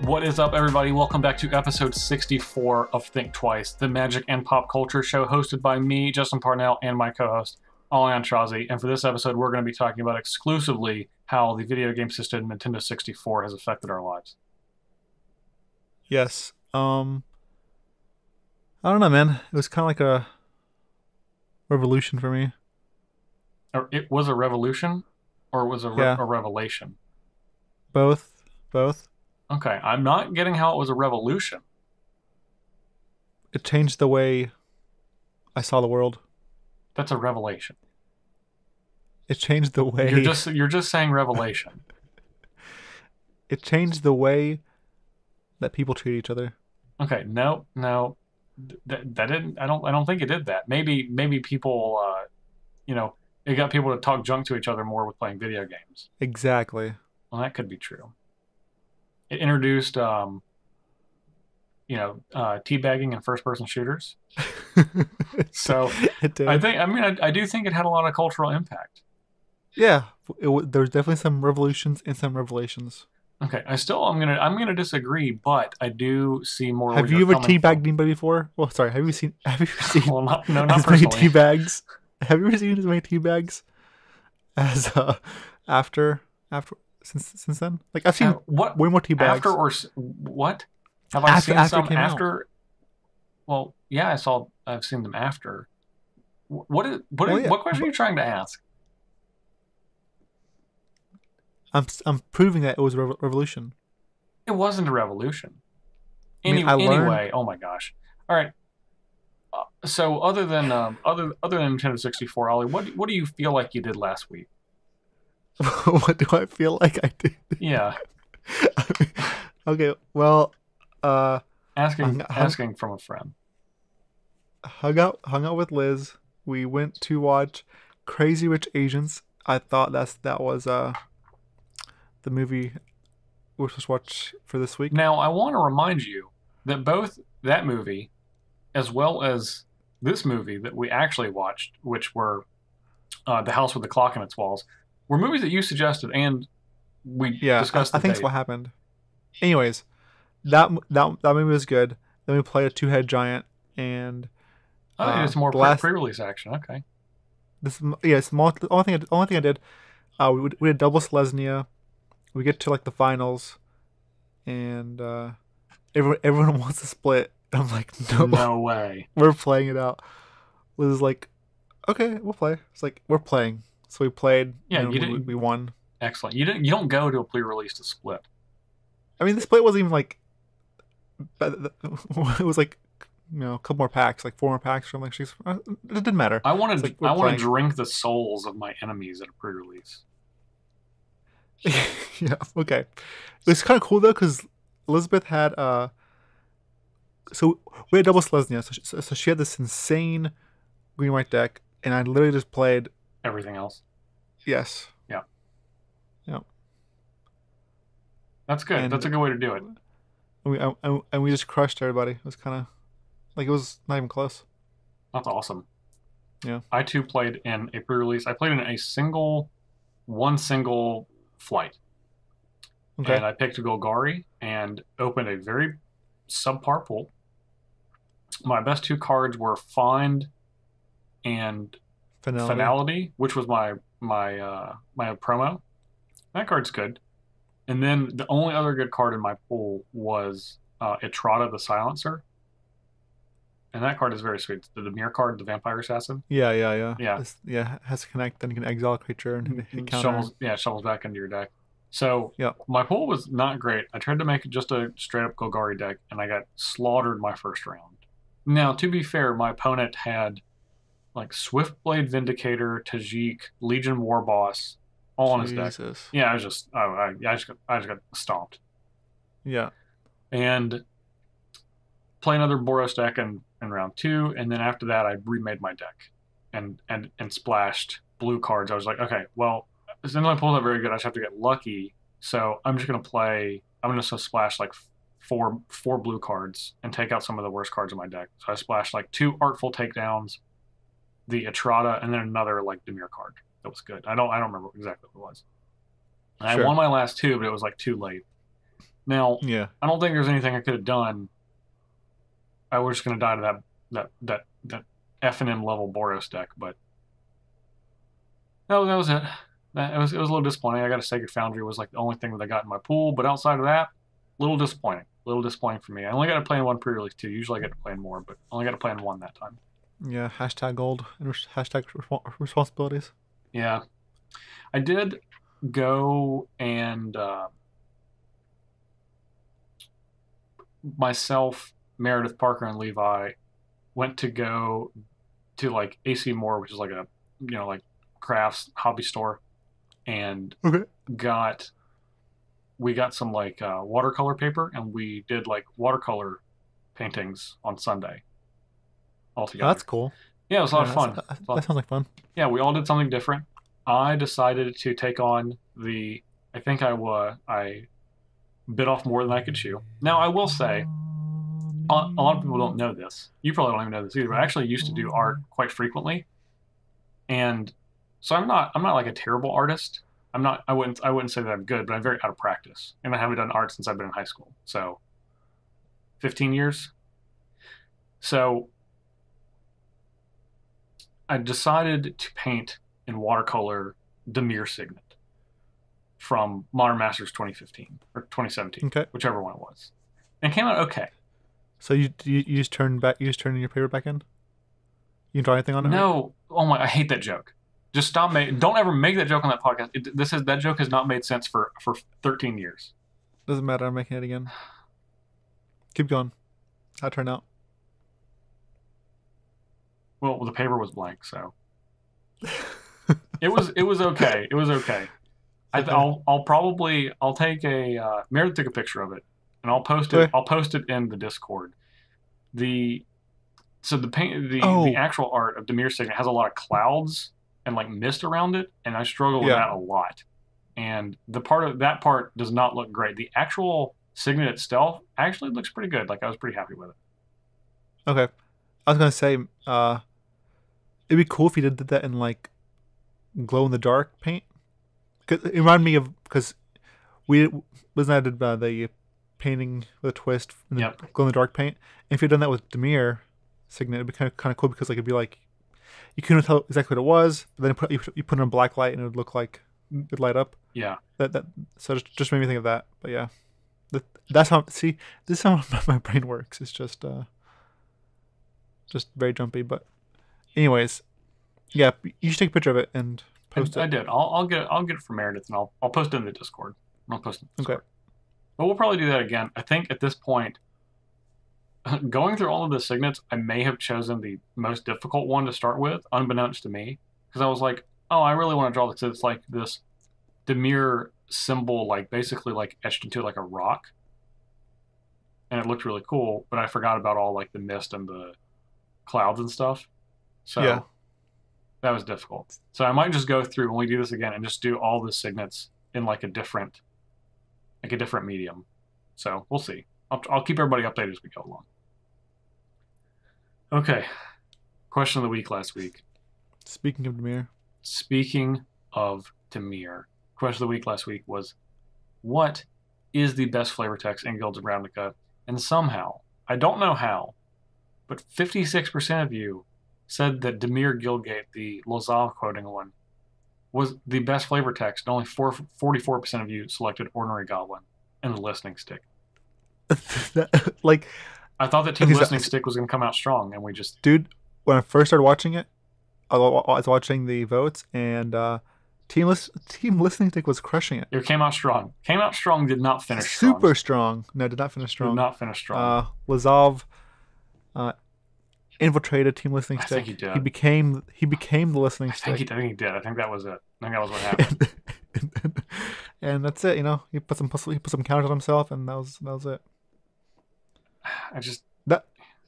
What is up, everybody? Welcome back to episode 64 of Think Twice, the magic and pop culture show hosted by me, Justin Parnell, and my co-host, Aintrazi. And for this episode, we're going to be talking about exclusively how the video game system Nintendo 64 has affected our lives. Yes. I don't know, man. It was kind of like a revolution for me. It was a revolution, or was it a revelation? Both. Okay, I'm not getting how it was a revolution. It changed the way I saw the world. That's a revelation. It changed the way... You're just saying revelation. It changed the way that people treat each other. Okay, no. That didn't... I don't think it did that. Maybe people, it got people to talk junk to each other more with playing video games. Exactly. Well, that could be true. It introduced, teabagging and first-person shooters. So it did. I do think it had a lot of cultural impact. Yeah, there's definitely some revolutions and some revelations. Okay, I'm gonna disagree, but I do see more. Have you ever teabagged anybody before? Well, sorry. Have you seen? Well, not as personally. Many teabags? Have you ever seen as many teabags as after? Since then, like I've seen way more teabags. After or what? Have I seen some after? Well, yeah, I've seen them after. What question are you trying to ask? I'm proving that it was a revolution. It wasn't a revolution. Anyway, oh my gosh! All right. So other than Nintendo 64, Ollie, what do you feel like you did last week? What do I feel like I did? Yeah. Okay. Well, asking from a friend. Hung out with Liz. We went to watch Crazy Rich Asians. I thought that was the movie we're supposed to watch for this week. Now, I want to remind you that both that movie as well as this movie that we actually watched, which were The House with the Clock in Its Walls, were movies that you suggested and we discussed. I think that's what happened. Anyways, that movie was good. Then we played a two-head giant and it's more pre-release action. Okay. It's the only thing I did. We did double Selesnya. We get to like the finals, and everyone wants to split. I'm like, no way. We're playing it out. It was like, okay, we'll play. It's like we're playing. So we played. Yeah, and we won. Excellent. You don't go to a pre-release to split. I mean, the split wasn't even like. It was like, a couple more packs, like 4 more packs from like 6. It didn't matter. I want to drink the souls of my enemies at a pre-release. Yeah. Okay. It was kind of cool though because Elizabeth had so we had double Selesnya, so she had this insane green white deck, and I literally just played everything else. Yes. Yeah. Yeah. That's good. That's a good way to do it. And we just crushed everybody. It was kind of like it was not even close. That's awesome. Yeah. I too played in a pre-release. I played in one single flight. Okay. And I picked a Golgari and opened a very subpar pool. My best 2 cards were Find and Finality, which was my promo. That card's good. And then the only other good card in my pool was Aintrazi the Silencer. And that card is very sweet. The Demir card, the Vampire Assassin. Yeah. Yeah. It has to connect, then you can exile a creature and hit counter. Shovels back into your deck. So my pool was not great. I tried to make it just a straight-up Golgari deck, and I got slaughtered my first round. Now, to be fair, my opponent had like Swiftblade Vindicator, Tajik, Legion Warboss, all on his deck. Yeah, I just got stomped. Yeah. And play another Boros deck in round 2, and then after that I remade my deck and splashed blue cards. I was like, okay, well, since my pool's not very good, I just have to get lucky. So I'm just gonna splash like four blue cards and take out some of the worst cards in my deck. So I splashed like 2 Artful Takedowns, the Aintrazi, and then another like Demir card that was good. I don't remember exactly what it was. And I won my last 2, but it was like too late. Now, Yeah. I don't think there's anything I could have done. I was just going to die to that F&M level Boros deck, but that was it. It was a little disappointing. I got a Sacred Foundry was like the only thing that I got in my pool, but outside of that, little disappointing. Little disappointing for me. I only got to play in one pre-release too. Usually I get to play in more, but only got to play in one that time. Yeah. Hashtag gold and hashtag responsibilities. Yeah, I did go and myself, Meredith, Parker, and Levi went to go to like AC Moore, which is like a like crafts hobby store, and we got some like watercolor paper, and we did like watercolor paintings on Sunday all together. That's cool. Yeah, it was a lot of fun. That sounds like fun. Yeah, we all did something different. I decided to take on I think I bit off more than I could chew. Now, I will say, a lot of people don't know this. You probably don't even know this either, but I actually used to do art quite frequently. And so I'm not like a terrible artist. I wouldn't say that I'm good, but I'm very out of practice. And I haven't done art since I've been in high school. So 15 years. So I decided to paint in watercolor Dimir Signet from Modern Masters 2015 or 2017, whichever one it was, and it came out okay. So you just turned your paper back in? You didn't draw anything on it? No. Oh my! I hate that joke. Just stop. Don't ever make that joke on that podcast. That joke has not made sense for 13 years. Doesn't matter. I'm making it again. Keep going. How'd it turn out? Well, the paper was blank, so it was okay. It was okay. I'll take a Meredith took a picture of it, and I'll post it. I'll post it in the Discord. The actual art of Dimir Signet has a lot of clouds and like mist around it, and I struggle with that a lot. And that part does not look great. The actual Signet itself actually looks pretty good. Like I was pretty happy with it. Okay, I was gonna say it'd be cool if you did that in like glow in the dark paint. It reminded me of because did the painting with a twist and then glow in the dark paint. And if you'd done that with Dimir Signet, it'd be kind of cool because like it'd be like you couldn't tell exactly what it was, but then you put it in black light and it would look like it'd light up. Yeah. So just made me think of that. But yeah, that's how. See, this is how my brain works. It's just very jumpy. But anyways, yeah, you should take a picture of it and post it. I did. I'll get it from Meredith and I'll post it in the Discord. I'll post it in the Discord. Okay. But we'll probably do that again. I think at this point, going through all of the signets, I may have chosen the most difficult one to start with, unbeknownst to me, because I was like, oh, I really want to draw this. It's like this Dimir symbol, like basically like etched into like a rock, and it looked really cool. But I forgot about all like the mist and the clouds and stuff. So that was difficult. So I might just go through when we do this again and just do all the signets in like a different medium. So we'll see. I'll keep everybody updated as we go along. Okay. Question of the week last week. Speaking of Dimir. Question of the week last week was, what is the best flavor text in Guilds of Ravnica? And somehow, I don't know how, but 56% of you said that Dimir Guildgate, the Lazav quoting one, was the best flavor text, and only 44% of you selected Ordinary Goblin and the Listening Stick. Like, I thought that Team Listening Stick was going to come out strong, and we just... Dude, when I first started watching it, I was watching the votes, and Team Listening Stick was crushing it. It came out strong. Did not finish Super strong. No, did not finish strong. Lazav infiltrated Team Listening Stick. I think he did. He became the Listening Stick. I think he did. I think that was it. I think that was what happened. And that's it. He put some counters on himself, and that was it.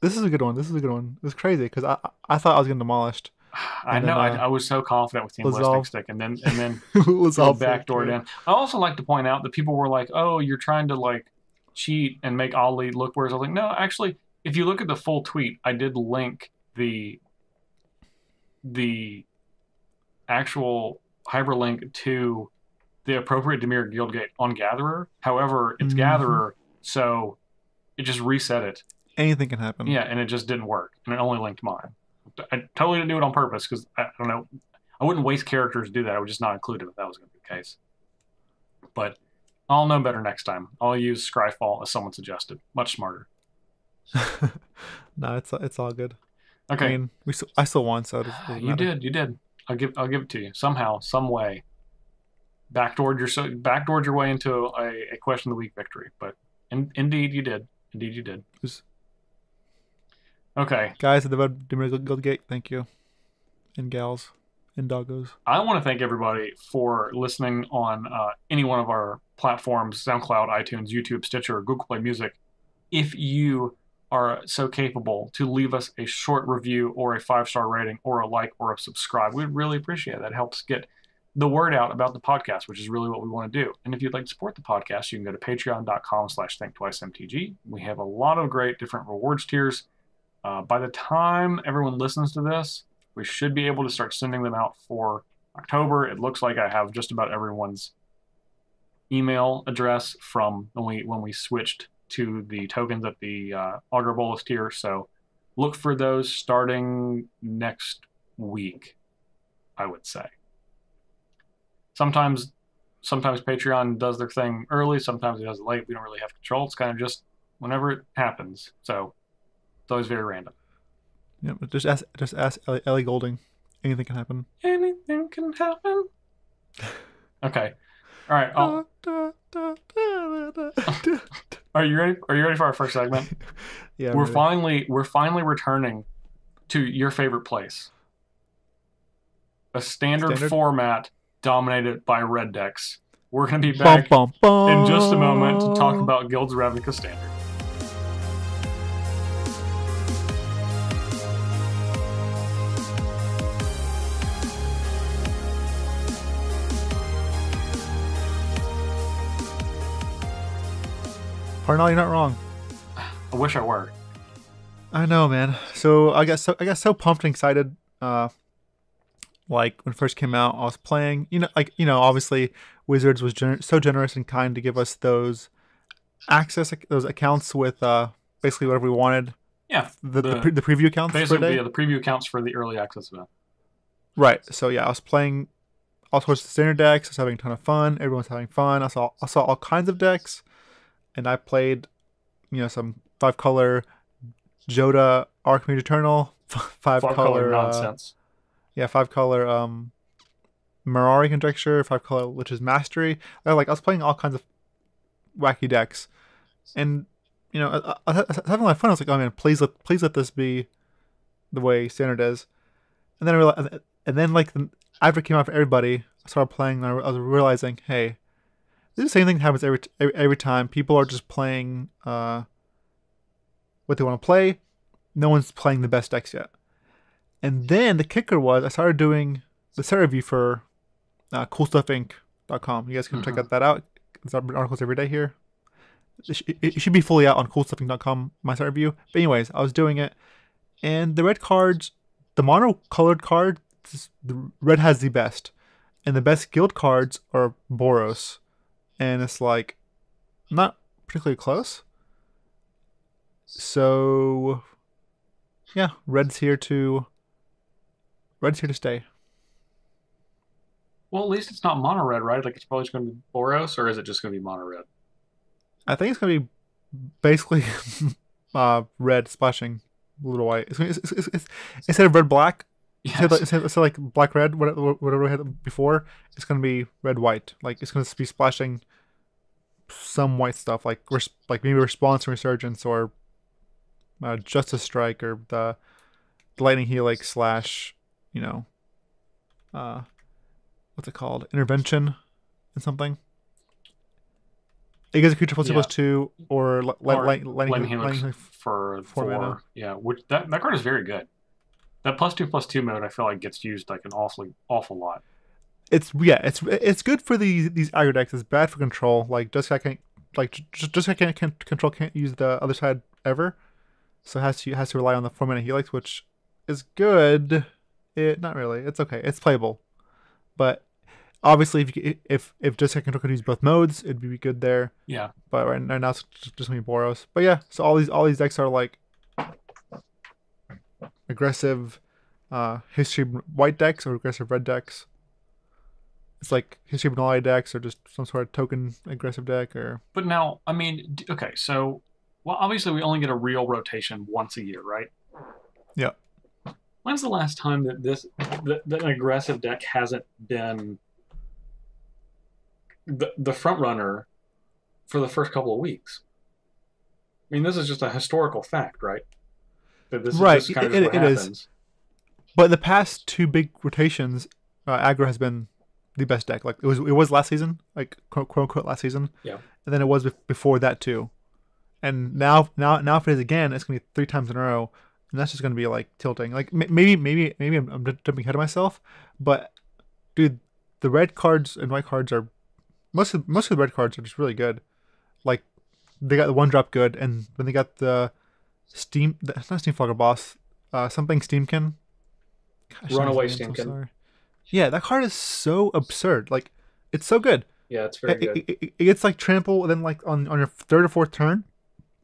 This is a good one. It was crazy because I thought I was getting demolished. I know. I was so confident with Team Listening Stick, and then Lazav backdoored in. I also like to point out that people were like, "Oh, you're trying to like cheat and make Ollie look worse." I was like, "No, actually, if you look at the full tweet, I did link the actual hyperlink to the appropriate Dimir Guildgate on Gatherer. However, it's Gatherer So it just reset it. Anything can happen. Yeah, and it just didn't work, and it only linked mine. I totally didn't do it on purpose because I don't know. I wouldn't waste characters to do that. I would just not include it if that was going to be the case. But I'll know better next time. I'll use Scryfall as someone suggested. Much smarter. No, it's all good. Okay. I mean, I still won, so it doesn't you matter. did. I'll give it to you somehow, some way. Backdoored your way into a question of the week victory, but indeed you did. Indeed you did. Okay, guys at the Guild Gate, thank you, and gals, and doggos. I want to thank everybody for listening on any one of our platforms: SoundCloud, iTunes, YouTube, Stitcher, Google Play Music. If you are so capable to leave us a short review or a 5-star rating or a like or a subscribe, we'd really appreciate it. That helps get the word out about the podcast, which is really what we want to do. And if you'd like to support the podcast, you can go to patreon.com/thinktwicemtg. We have a lot of great different rewards tiers. By the time everyone listens to this, we should be able to start sending them out for October. It looks like I have just about everyone's email address from when we switched to the tokens at the Augur Bolas tier. So look for those starting next week, I would say. Sometimes Patreon does their thing early, sometimes it does it late. We don't really have control. It's kind of just whenever it happens. So it's always very random. Yeah, but just ask Ellie Goulding. Anything can happen. Anything can happen. Okay. All right. Are you ready? Are you ready for our first segment? Yeah. We're finally returning to your favorite place. A standard format dominated by red decks. We're going to be back in just a moment to talk about Guilds of Ravnica Standard. Parnell, you're not wrong. I wish I were. I know, man. So I got so pumped and excited. Like when it first came out, I was playing. Obviously, Wizards was so generous and kind to give us those accounts with basically whatever we wanted. Yeah, the preview accounts. Basically, the preview accounts for the early access event. Right. So yeah, I was playing all sorts of standard decks. I was having a ton of fun. Everyone's having fun. I saw all kinds of decks, and I played, some 5-color Joda Archmage Eternal, 5-color nonsense. 5-color Mirari Conjecture, 5-color which is Mastery. I was playing all kinds of wacky decks, and I was having a lot of fun. I was like, oh man, please let this be the way Standard is. And then I realized, after it came out for everybody, I started playing. And I was realizing, hey, this is the same thing that happens every time. People are just playing what they want to play. No one's playing the best decks yet. And then the kicker was I started doing the set review for coolstuffinc.com. You guys can check that out. There's articles every day here. It should be fully out on coolstuffinc.com, my set review. But anyways, I was doing it. And the red cards, the mono-colored card, the red has the best. And the best guild cards are Boros. And it's not particularly close. So, yeah, red's here to stay. Well, at least it's not mono red, right? It's probably just going to be Boros, or is it just going to be mono red? I think it's going to be basically red splashing a little white. It's instead of red black, yes. instead like black red, whatever we had before, it's going to be red white. It's going to be splashing some white stuff, like maybe Response and Resurgence, or Justice Strike, or the Lightning Helix / what's it called? Intervention and something. It gives a creature +2/+2, or Lightning Helix for 4 mana. Yeah, which that card is very good. That +2/+2 mode, I feel like gets used an awful lot. It's good for these aggro decks. It's bad for control. Jeskai can't use the other side ever, so it has to rely on the 4-mana Helix, which is good. Not really. It's okay. It's playable, but Obviously, if just second control could use both modes, it'd be good there. Yeah. But right now it's just gonna be Boros. But yeah, so all these decks are like aggressive, history white decks or aggressive red decks. It's like history Benali decks or just some sort of token aggressive deck or. But now, I mean, okay, so well, obviously we only get a real rotation once a year, right? Yeah. When's the last time that that an aggressive deck hasn't been the front runner for the first couple of weeks? I mean, this is just a historical fact, right? That this right, is kind of what happens. Is. But the past two big rotations, aggro has been the best deck. Like it was last season, like quote unquote last season. Yeah. And then it was before that too. And now if it is again, it's gonna be 3 times in a row, and that's just gonna be like tilting. Like maybe I'm jumping ahead of myself, but dude, the red cards and white cards are most of the red cards are just really good. Like they got the 1-drop good, and then they got the Steam. It's not Steamfogger Boss. Something Steamkin. Gosh, Runaway Steamkin. So yeah, that card is so absurd. Like, it's so good. Yeah, it's very good. It gets like trample, and then like on your 3rd or 4th turn,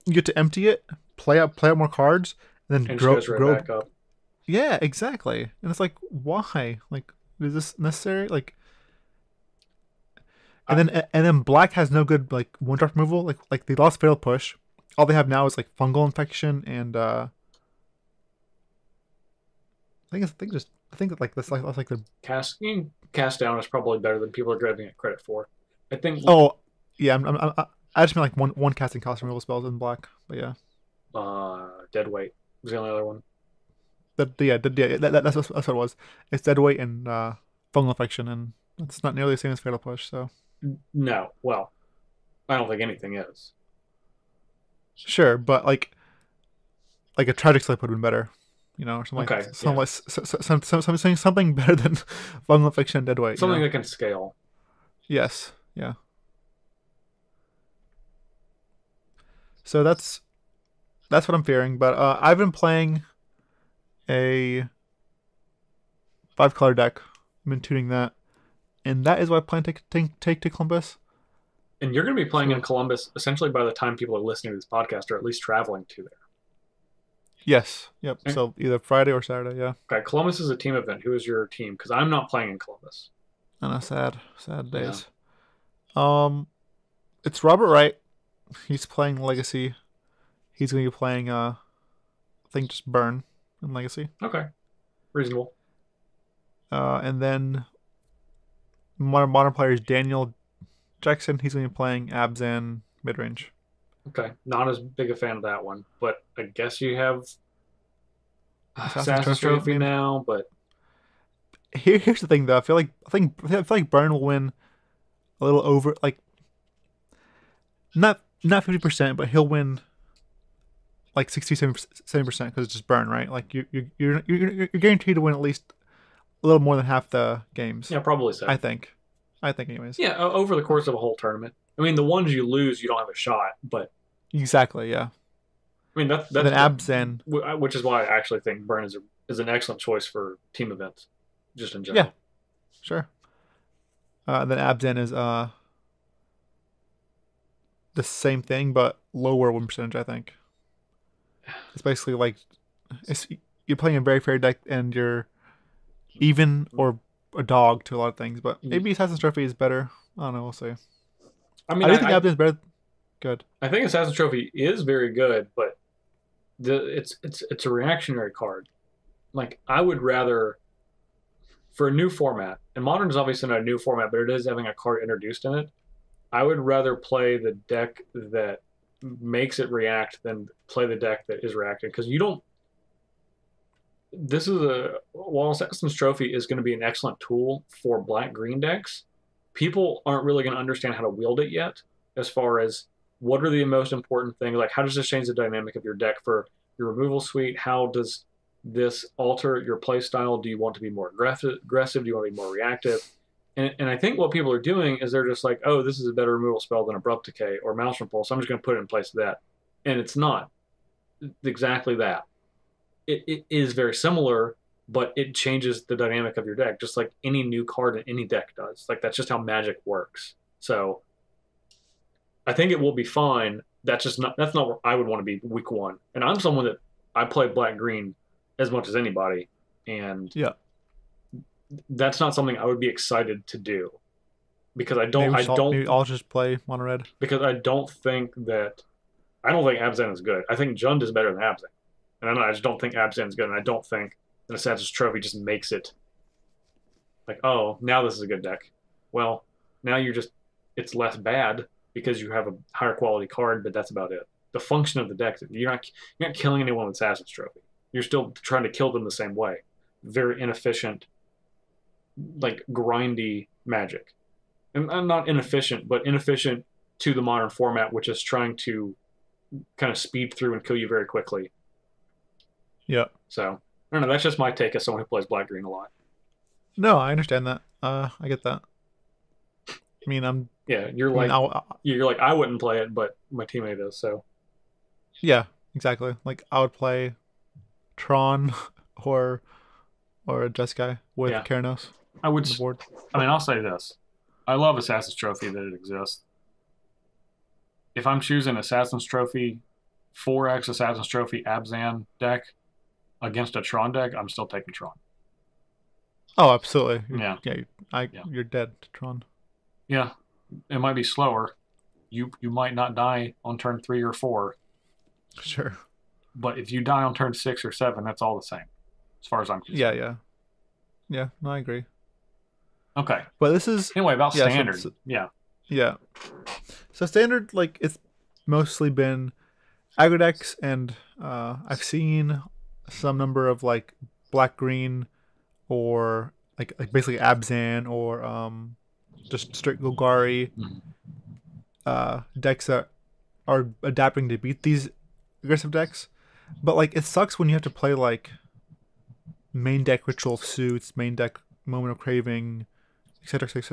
you get to empty it, play out more cards, and then grow back up. Yeah, exactly. And it's like, why? Like, is this necessary? Like, and then black has no good like 1-drop removal. Like they lost Fatal Push. All they have now is like fungal infection and I think that like that's like the cast down is probably better than people are giving it credit for. I think. Oh yeah, I just mean like one casting cost removal spells in black, but yeah. Dead weight was the only other one. That's what it was. It's dead weight and fungal infection, and it's not nearly the same as Fatal Push. So no, well, I don't think anything is. Sure, but like a tragic slip would have been better, you know, or something. Okay, something better than fungal infection and dead weight. Something that can scale. Yes, yeah. So that's what I'm fearing. But I've been playing a 5-color deck. I've been tuning that, and that is why I plan to take to Columbus. And you're going to be playing in Columbus essentially by the time people are listening to this podcast, or at least traveling to there. Yes. Yep. Okay. So either Friday or Saturday. Yeah. Okay. Columbus is a team event. Who is your team? Because I'm not playing in Columbus. I know. Sad days. Yeah. It's Robert Wright. He's playing Legacy. He's going to be playing, I think, just Burn in Legacy. Okay. Reasonable. And then modern players Daniel Jackson. He's going to be playing Abzan midrange. Okay. Not as big a fan of that one, but I guess you have Assassin's Trophy now. But here's the thing, though. I feel like Burn will win a little over, like not 50%, but he'll win like 67% because it's just Burn, right? Like you're guaranteed to win at least a little more than half the games. Yeah, probably so. I think anyways. Yeah, over the course of a whole tournament. I mean, the ones you lose, you don't have a shot, but exactly, yeah. I mean, that's then Abzan, which is why I actually think Burn is an excellent choice for team events, just in general. Yeah, sure. Then Abzan is the same thing, but lower win percentage. I think it's basically like you're playing a very fair deck, and you're even or a dog to a lot of things. But maybe Assassin's Trophy is better. I don't know. We'll see. I mean, I think Abzan is better. Good. I think Assassin's Trophy is very good, but it's a reactionary card. Like, I would rather, for a new format, and Modern is obviously not a new format, but it is having a card introduced in it. I would rather play the deck that makes it react than play the deck that is reacting, because you don't. While Assassin's Trophy is going to be an excellent tool for black-green decks, people aren't really going to understand how to wield it yet, as far as what are the most important things. Like, how does this change the dynamic of your deck for your removal suite? How does this alter your play style? Do you want to be more aggressive? Do you want to be more reactive? And I think what people are doing is they're just like, oh, this is a better removal spell than Abrupt Decay or Mouse Repulse, so I'm just going to put it in place of that. And it's not exactly that. It is very similar, but it changes the dynamic of your deck, just like any new card in any deck does. Like that's just how Magic works. So I think it will be fine. That's not where I would want to be week one. And I'm someone that I play black green as much as anybody, and Yeah. that's not something I would be excited to do because Maybe I'll just play mono red. Because I don't think Abzan is good. I think Jund is better than Abzan, and I just don't think Abzan is good, and I don't think an Assassin's Trophy just makes it like, oh, now this is a good deck. Well, now it's less bad because you have a higher quality card, but that's about it. The function of the deck, you're not killing anyone with Assassin's Trophy. You're still trying to kill them the same way. Very inefficient, like grindy Magic. And I'm not inefficient, but inefficient to the modern format, which is trying to kind of speed through and kill you very quickly. Yeah. So, I don't know. That's just my take as someone who plays black-green a lot. No, I understand that. I get that. I mean, you're like, I wouldn't play it, but my teammate is, so. Yeah, exactly. Like, I would play Tron or a Jeskai with Keranos. I would. Board. I mean, I'll say this. I love Assassin's Trophy that it exists. If I'm choosing Assassin's Trophy, 4X Assassin's Trophy Abzan deck against a Tron deck, I'm still taking Tron. Oh, absolutely. Yeah. You're dead to Tron. Yeah. It might be slower. You might not die on turn 3 or 4. Sure. But if you die on turn 6 or 7, that's all the same, as far as I'm concerned. Yeah, no, I agree. Okay. But this is... Anyway, about Standard. Yeah. So Standard, like, it's mostly been aggro decks, and I've seen some number of, like, black-green or, like basically Abzan or just straight Golgari decks that are adapting to beat these aggressive decks. But, like, it sucks when you have to play, like, main deck Ritual of Suits, main deck Moment of Craving, etc., like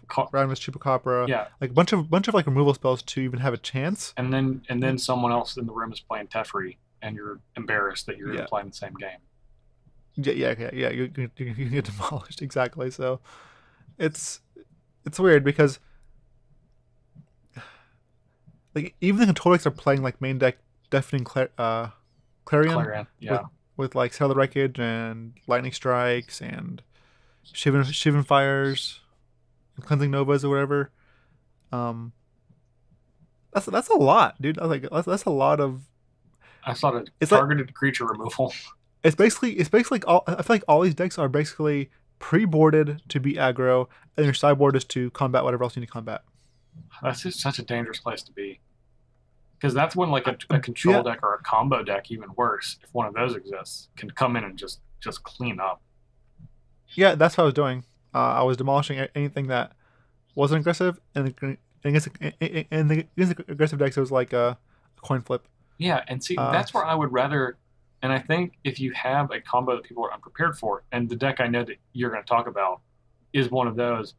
Radimus Chupacabra, like a bunch of like removal spells to even have a chance. And then someone else in the room is playing Teferi, and you're embarrassed that you're playing the same game. Yeah. You get demolished, exactly. So it's weird because like even the control decks are playing like main deck Deafening Clarion, with like Sail the Wreckage and Lightning Strikes and Shivan Fires, and Cleansing Novas or whatever. That's a lot, dude. Like that's a lot of. I saw it's targeted creature removal. It's basically like all. I feel like all these decks are basically pre-boarded to be aggro, and your sideboard is to combat whatever else you need to combat. That's just such a dangerous place to be. Because that's when like a control deck or a combo deck, even worse, if one of those exists, can come in and just clean up. Yeah, that's what I was doing. I was demolishing anything that wasn't aggressive, and against aggressive decks, it was like a coin flip. Yeah, and see, that's where I would rather. And I think if you have a combo that people are unprepared for, and the deck I know that you're going to talk about is one of those,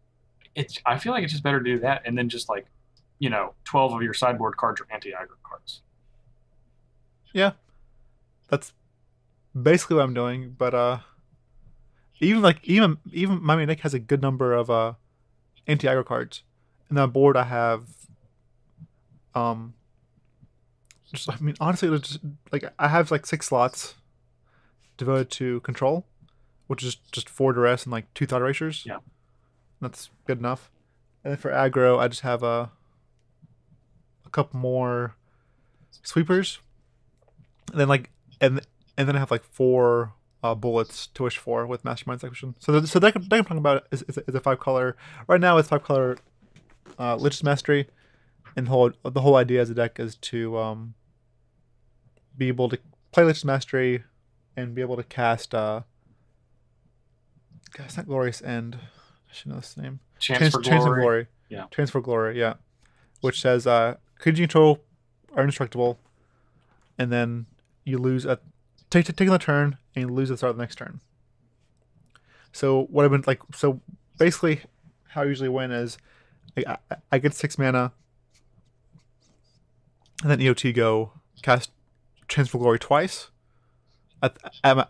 I feel like it's just better to do that, and then just like, 12 of your sideboard cards are anti-aggro cards. Yeah, that's basically what I'm doing. But even my main deck has a good number of anti-aggro cards. And on board I have honestly, just like I have like 6 slots devoted to control, which is just 4 duress and like 2 thought erasures. Yeah, that's good enough. And then for aggro, I just have a couple more sweepers, and then then I have like 4 bullets to wish for with Mastermind's Execution. So the deck I'm talking about is a 5-color. Right now it's 5-color Lich's Mastery, and the whole idea as a deck is to be able to play Lich's Mastery and be able to cast it's not Glorious End. I should know this name. Chance for Glory. Yeah. Chance for Glory, yeah. Which says creatures you control are indestructible, and then you lose taking the turn and you lose at the start of the next turn. So what I've been like, so basically how I usually win is I get 6 mana, and then EOT go cast Chance for Glory twice, my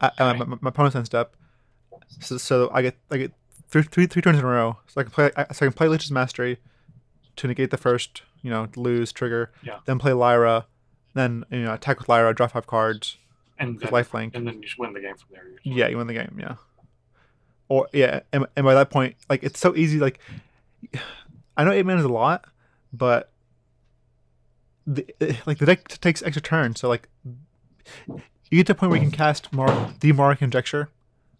opponent's end step. So I get three turns in a row. So I can play Lich's Mastery to negate the first, lose trigger. Yeah. Then play Lyra, then attack with Lyra, draw 5 cards, and then, lifelink, and then you just win the game from there. Usually. Yeah, you win the game. Yeah. Or and by that point, like it's so easy. Like I know 8 mana is a lot, but the deck takes extra turns. So like you get to a point where you can cast Demonic Conjecture,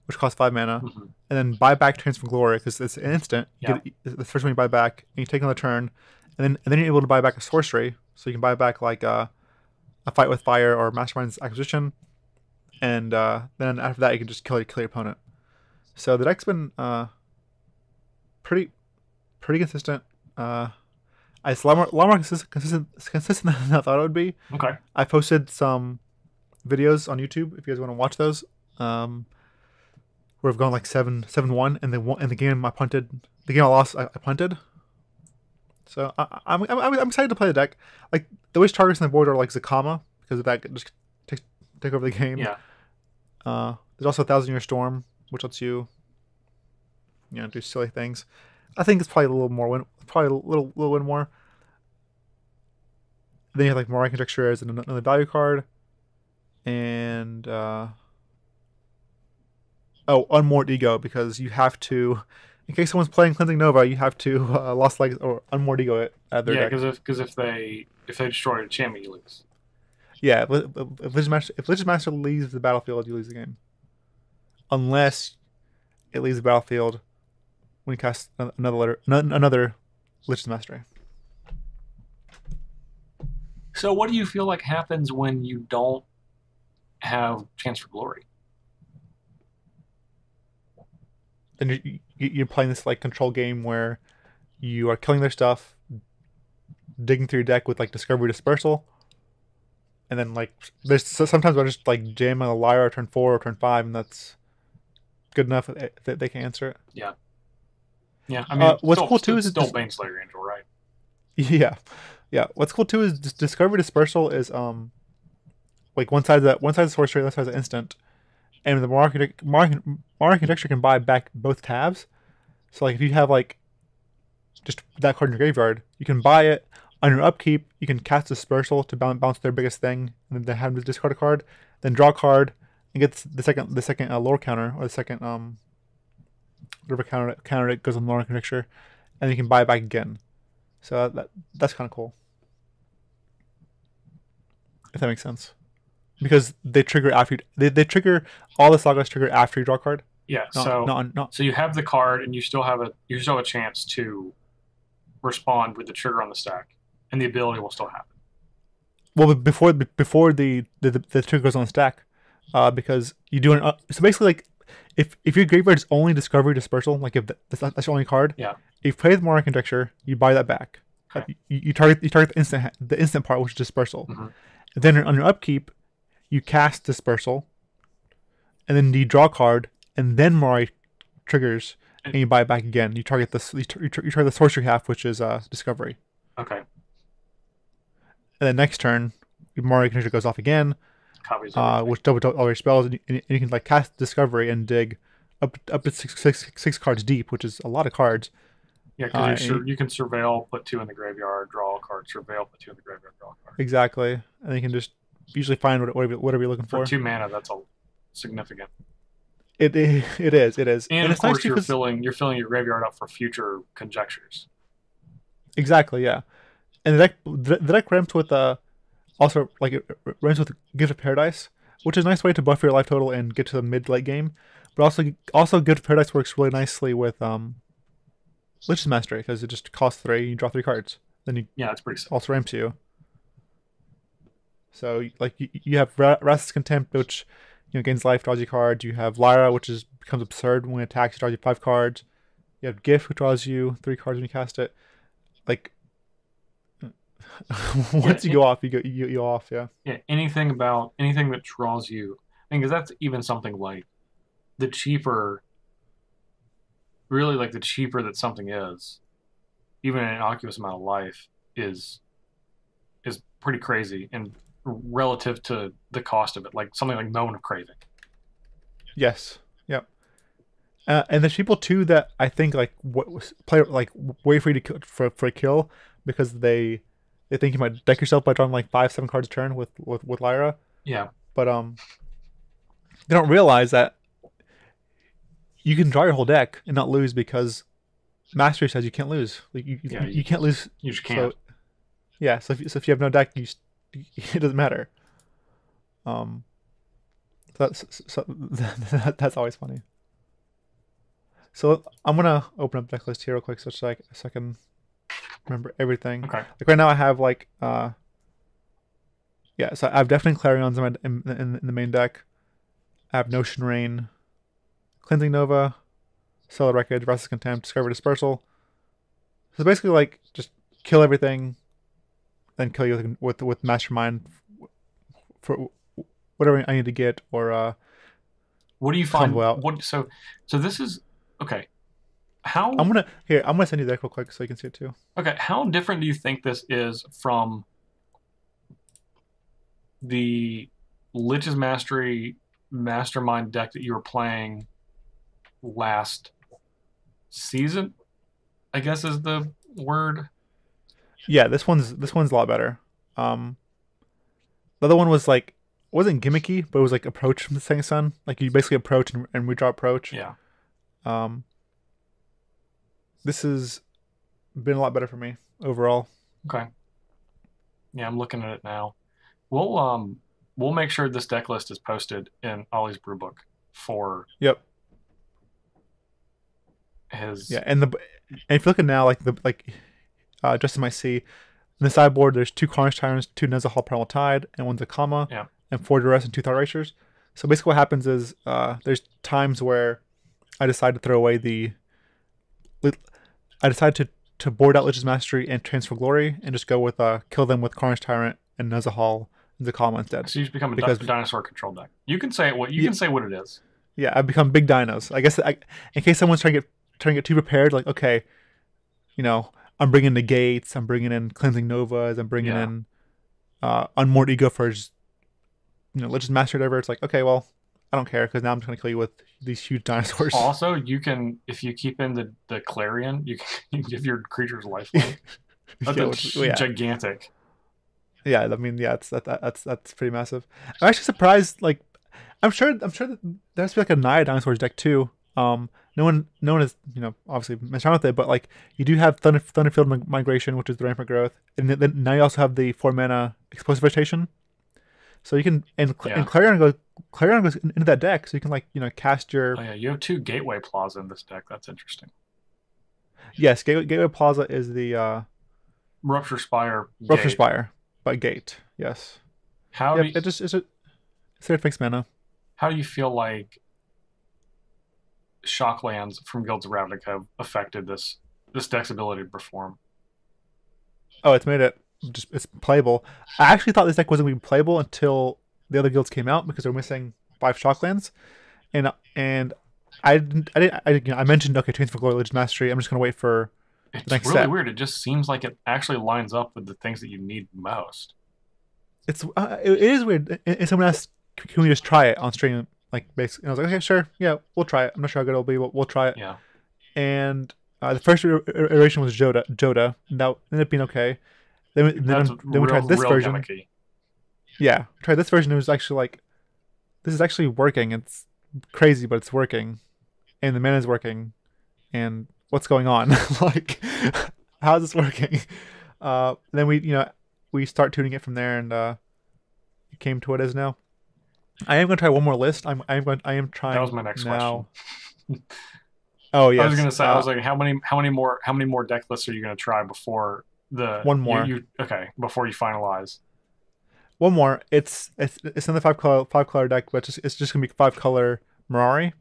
which costs 5 mana, and then buy back Transfer Glory because it's an instant. You get the first one you buy back, and you take another turn, and then you're able to buy back a sorcery. So you can buy back like a Fight with Fire or Mastermind's Acquisition, and then after that you can just kill your opponent. So the deck's been pretty consistent. It's a lot more consistent than I thought it would be. Okay. I posted some videos on YouTube if you guys want to watch those. Where I've gone like 7-1, and the game I punted. The game I lost, I punted. So I'm excited to play the deck. Like the which targets on the board are like Zakama because of that just take over the game. Yeah. There's also 1,000 Year Storm, which lets you, do silly things. I think it's probably a little more win, probably a little win more. Then you have like Morag Conjecture as another value card, and Unmoored Ego, because you have to, in case someone's playing Cleansing Nova, you have to Lost Legs or Unmoored Ego it at their deck. Yeah, because if they destroy a enchantment, you lose. Yeah, if Lich's Master leaves the battlefield, you lose the game. Unless it leaves the battlefield when you cast another Lich's Mastery. So what do you feel like happens when you don't have Chance for Glory? Then you're playing this like control game where you are killing their stuff, digging through your deck with like Discovery Dispersal, and then like sometimes I'll just like jam a Lyra turn 4 or turn 5, and that's good enough that they can answer it. Yeah. Yeah, I mean, what's cool too is it's still Baneslayer Angel, right? Yeah. What's cool too is Discovery Dispersal is like one side of the sorcery, other side is instant, and the Morag Conjecture can buy back both tabs. So like if you have like just that card in your graveyard, you can buy it on your upkeep. You can cast Dispersal to bounce their biggest thing, and then have them discard a card, then draw a card, and get the second lore counter, or the second whatever counter it goes on Morag Conjecture, and you can buy it back again. So that's kind of cool, if that makes sense, because they trigger after they trigger, all the sagas trigger after you draw a card. Yeah. So you have the card, and you still have a chance to respond with the trigger on the stack, and the ability will still happen. Well, before the trigger goes on the stack, because you do so basically like if your graveyard is only Discovery Dispersal, like if that's your only card, yeah. If you play the Morag Conjecture, you buy that back. Okay. You target the instant part, which is Dispersal. Mm-hmm. And then on your upkeep, you cast Dispersal, and then you draw a card, and then Morag triggers, and you buy it back again. You target the sorcery half, which is Discovery. Okay. And then next turn, Morag Conjecture goes off again, which double all your spells, and you can like cast Discovery and dig up to six cards deep, which is a lot of cards. Yeah, because you can surveil, put 2 in the graveyard, draw a card, surveil, put 2 in the graveyard, draw a card. Exactly, and you can just usually find whatever you're looking for. For 2 mana, that's a significant. It is. And of course, you're filling your graveyard up for future conjectures. Exactly, yeah. And the deck ramps with also like it ramps with Gift of Paradise, which is a nice way to buff your life total and get to the mid-late game. But also Gift of Paradise works really nicely with Lich's Mastery, because it just costs 3, you draw 3 cards. Then that's pretty simple. Also ramps you. So like you have Wrath's Contempt, which gains life, draws you cards. You have Lyra, which becomes absurd when it attacks, draws you 5 cards. You have Gift, which draws you 3 cards when you cast it. Like once you go off, you go off. Yeah. Yeah. Anything that draws you. I mean, because that's even something like the cheaper. Really, like the cheaper that something is, even an innocuous amount of life is pretty crazy. And relative to the cost of it, like something like Moment of Craving. Yes. Yep. And there's people too that I think like play like wait for you to for a kill because they think you might deck yourself by drawing like 5-7 cards a turn with Lyra. Yeah. But they don't realize that you can draw your whole deck and not lose because Mastery says you can't lose. Like you can't lose. You just can't. So, yeah. So if you have no deck, it doesn't matter. That's always funny. So I'm gonna open up deck list here real quick, so I can remember everything. Okay. Like right now, I have like yeah. So I have definitely Clarions in the main deck. I have Notion Rain, Cleansing Nova, Stellar Wreckage, Restless Contempt, Discovery Dispersal. So basically, like just kill everything, then kill you with Mastermind for whatever I need to get, or what do you find? What so this is okay. How I'm gonna send you the deck real quick so you can see it too. Okay, how different do you think this is from the Lich's Mastery Mastermind deck that you were playing last season? I guess is the word. Yeah, this one's a lot better. The other one was like wasn't gimmicky, but it was like approach from the Setting Sun. Like you basically approach and redraw approach. Yeah. This has been a lot better for me overall. Okay. Yeah, I'm looking at it now. We'll make sure this deck list is posted in Ollie's brew book for his. Yeah, and if you look at now, just in my C, in the sideboard, there's 2 Carnage Tyrants, 2 Nezahal Parnell Tide, and 1's a comma, and 4 Duress and 2 Thought Erasers. So basically, what happens is there's times where I decide to throw away I decide to board out Lich's Mastery and Transfer Glory and just go with kill them with Carnage Tyrant and Nezahal and Zakama instead. So you just become a dinosaur control deck. You can say what can say what it is. Yeah, I become big dinos. I guess in case someone's trying to get too prepared, like okay, I'm bringing the gates, I'm bringing in Cleansing Novas, I'm bringing in Unmoored Ego for Lich's Mastery or whatever. It's like okay, well, I don't care because now I'm just going to kill you with these huge dinosaurs. Also, you can, if you keep in the Clarion, you can give your creatures lifeline. That's gigantic. Yeah, I mean, yeah, that's pretty massive. I'm actually surprised. Like, I'm sure that there has to be like a Naya dinosaurs deck too. No one has obviously messed around with it, but like you do have Thunderfield Migration, which is the rampant growth, and then now you also have the 4 mana Explosive Vegetation. So you can and Clarion goes into that deck, so you can cast your. Oh yeah, you have 2 Gateway Plaza in this deck. That's interesting. Yes, Gateway Plaza is the Rupture Spire. Rupture Spire, by Gate. Yes. How do you, it's a fixed mana. How do you feel like Shocklands from Guilds of Ravnica have affected this deck's ability to perform? Oh, it's made it. It's playable. I actually thought this deck wasn't going to be playable until the other guilds came out because they're missing 5 Shocklands, and I mentioned okay, Transfer Glory, Lich's Mastery. I'm just going to wait for the next really set. Weird. It just seems like it actually lines up with the things that you need most. It is weird. And someone asked, "Can we just try it on stream?" Like basically, and I was like, "Okay, sure, yeah, we'll try it." I'm not sure how good it'll be, but we'll try it. Yeah. And the first iteration was Joda, and that ended up being okay. Then we tried this version. Gimmicky. Yeah, tried this version. It was actually like, this is actually working. It's crazy, but it's working, and the mana is working, and what's going on? Like, how is this working? Then we start tuning it from there, and it came to what it is now. I am going to try one more list. I am trying. That was my next question. Oh yeah. I was going to say. I was like, how many more deck lists are you going to try before the one more? Before you finalize. One more. It's in the five color deck, but it's just gonna be 5 color Mirari.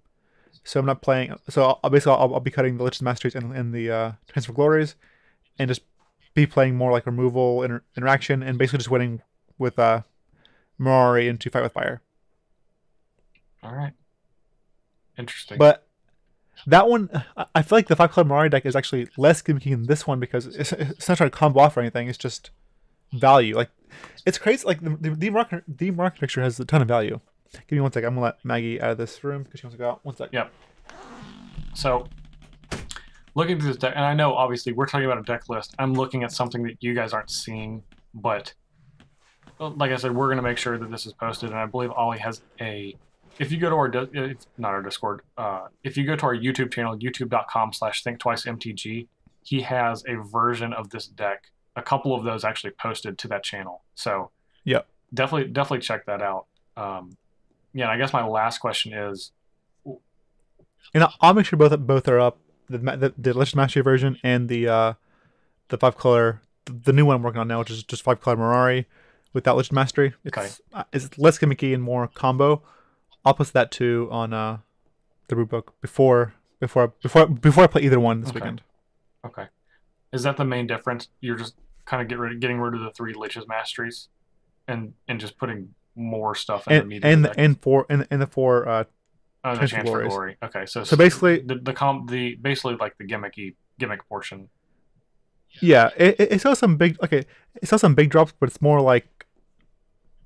So I'm not playing. So I'll be cutting the Lich's Masteries and the Transfer Glories, and just be playing more like removal interaction, and basically just winning with Mirari into Fight with Fire. All right. Interesting. But that one, I feel like the 5 color Mirari deck is actually less gimmicky than this one because it's not trying to combo off or anything. It's just value. Like, it's crazy. Like the architecture has a ton of value. Give me one sec. I'm gonna let Maggie out of this room because she wants to go out. One sec. Yep. So, looking through this deck, and I know obviously we're talking about a deck list. I'm looking at something that you guys aren't seeing, but like I said, we're gonna make sure that this is posted. And I believe Ollie has a. If you go to our not our Discord, if you go to our YouTube channel, youtube.com/thinktwicemtg, he has a version of this deck. A couple of those actually posted to that channel. So yeah, definitely check that out. Yeah, I guess my last question is, and I'll make sure both are up. The Legend Mastery version and the 5-color, the new one I'm working on now, which is just 5-color Mirari without Legend Mastery. It's less gimmicky and more combo. I'll post that too on the rulebook before I play either one this weekend. Okay. Is that the main difference? You're just kind of getting rid of the 3 Lich's Masteries and just putting more stuff in the media deck? And the 4 the Chance for Glory. Okay, so basically basically like the gimmick portion. Yeah, it sells some big drops, but it's more like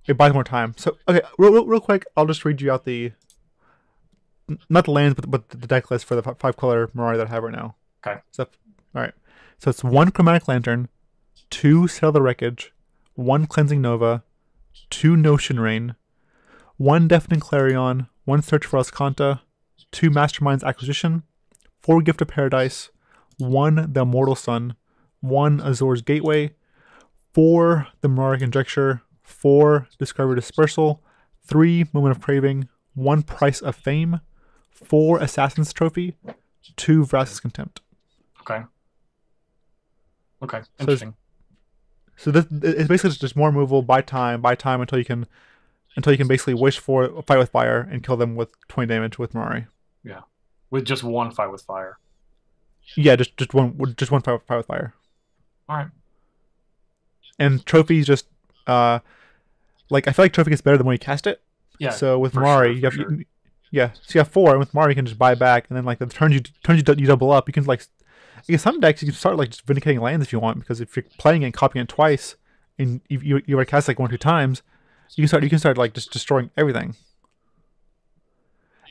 it buys more time. So okay, real quick, I'll just read you out not the lands, but the deck list for the 5-color Mirari that I have right now. Okay. So, all right. So it's 1 Chromatic Lantern, 2 Settle the Wreckage, 1 Cleansing Nova, 2 Notion Rain, 1 Deafening Clarion, 1 Search for Ascanta, 2 Mastermind's Acquisition, 4 Gift of Paradise, 1 The Immortal Sun, 1 Azor's Gateway, 4 The Mirari Conjecture, 4 Discovery Dispersal, 3 Moment of Craving, 1 Price of Fame, 4 Assassin's Trophy, 2 Vraska's Contempt. Okay. Interesting. So this it's basically just more removal by time until you can basically wish for a Fight with Fire and kill them with 20 damage with Mirari. Yeah, with just 1 Fight with Fire. Yeah, just one Fight with Fire. All right. And trophies just I feel like trophy gets better the more you cast it. Yeah. So with Mirari, so you have 4, and with Mirari you can just buy back, and then like the turns you double up, you can like. In some decks, you can start like just vindicating lands if you want, because if you're playing it and copying it twice, and you already cast like 1 or 2 times, you can start like just destroying everything.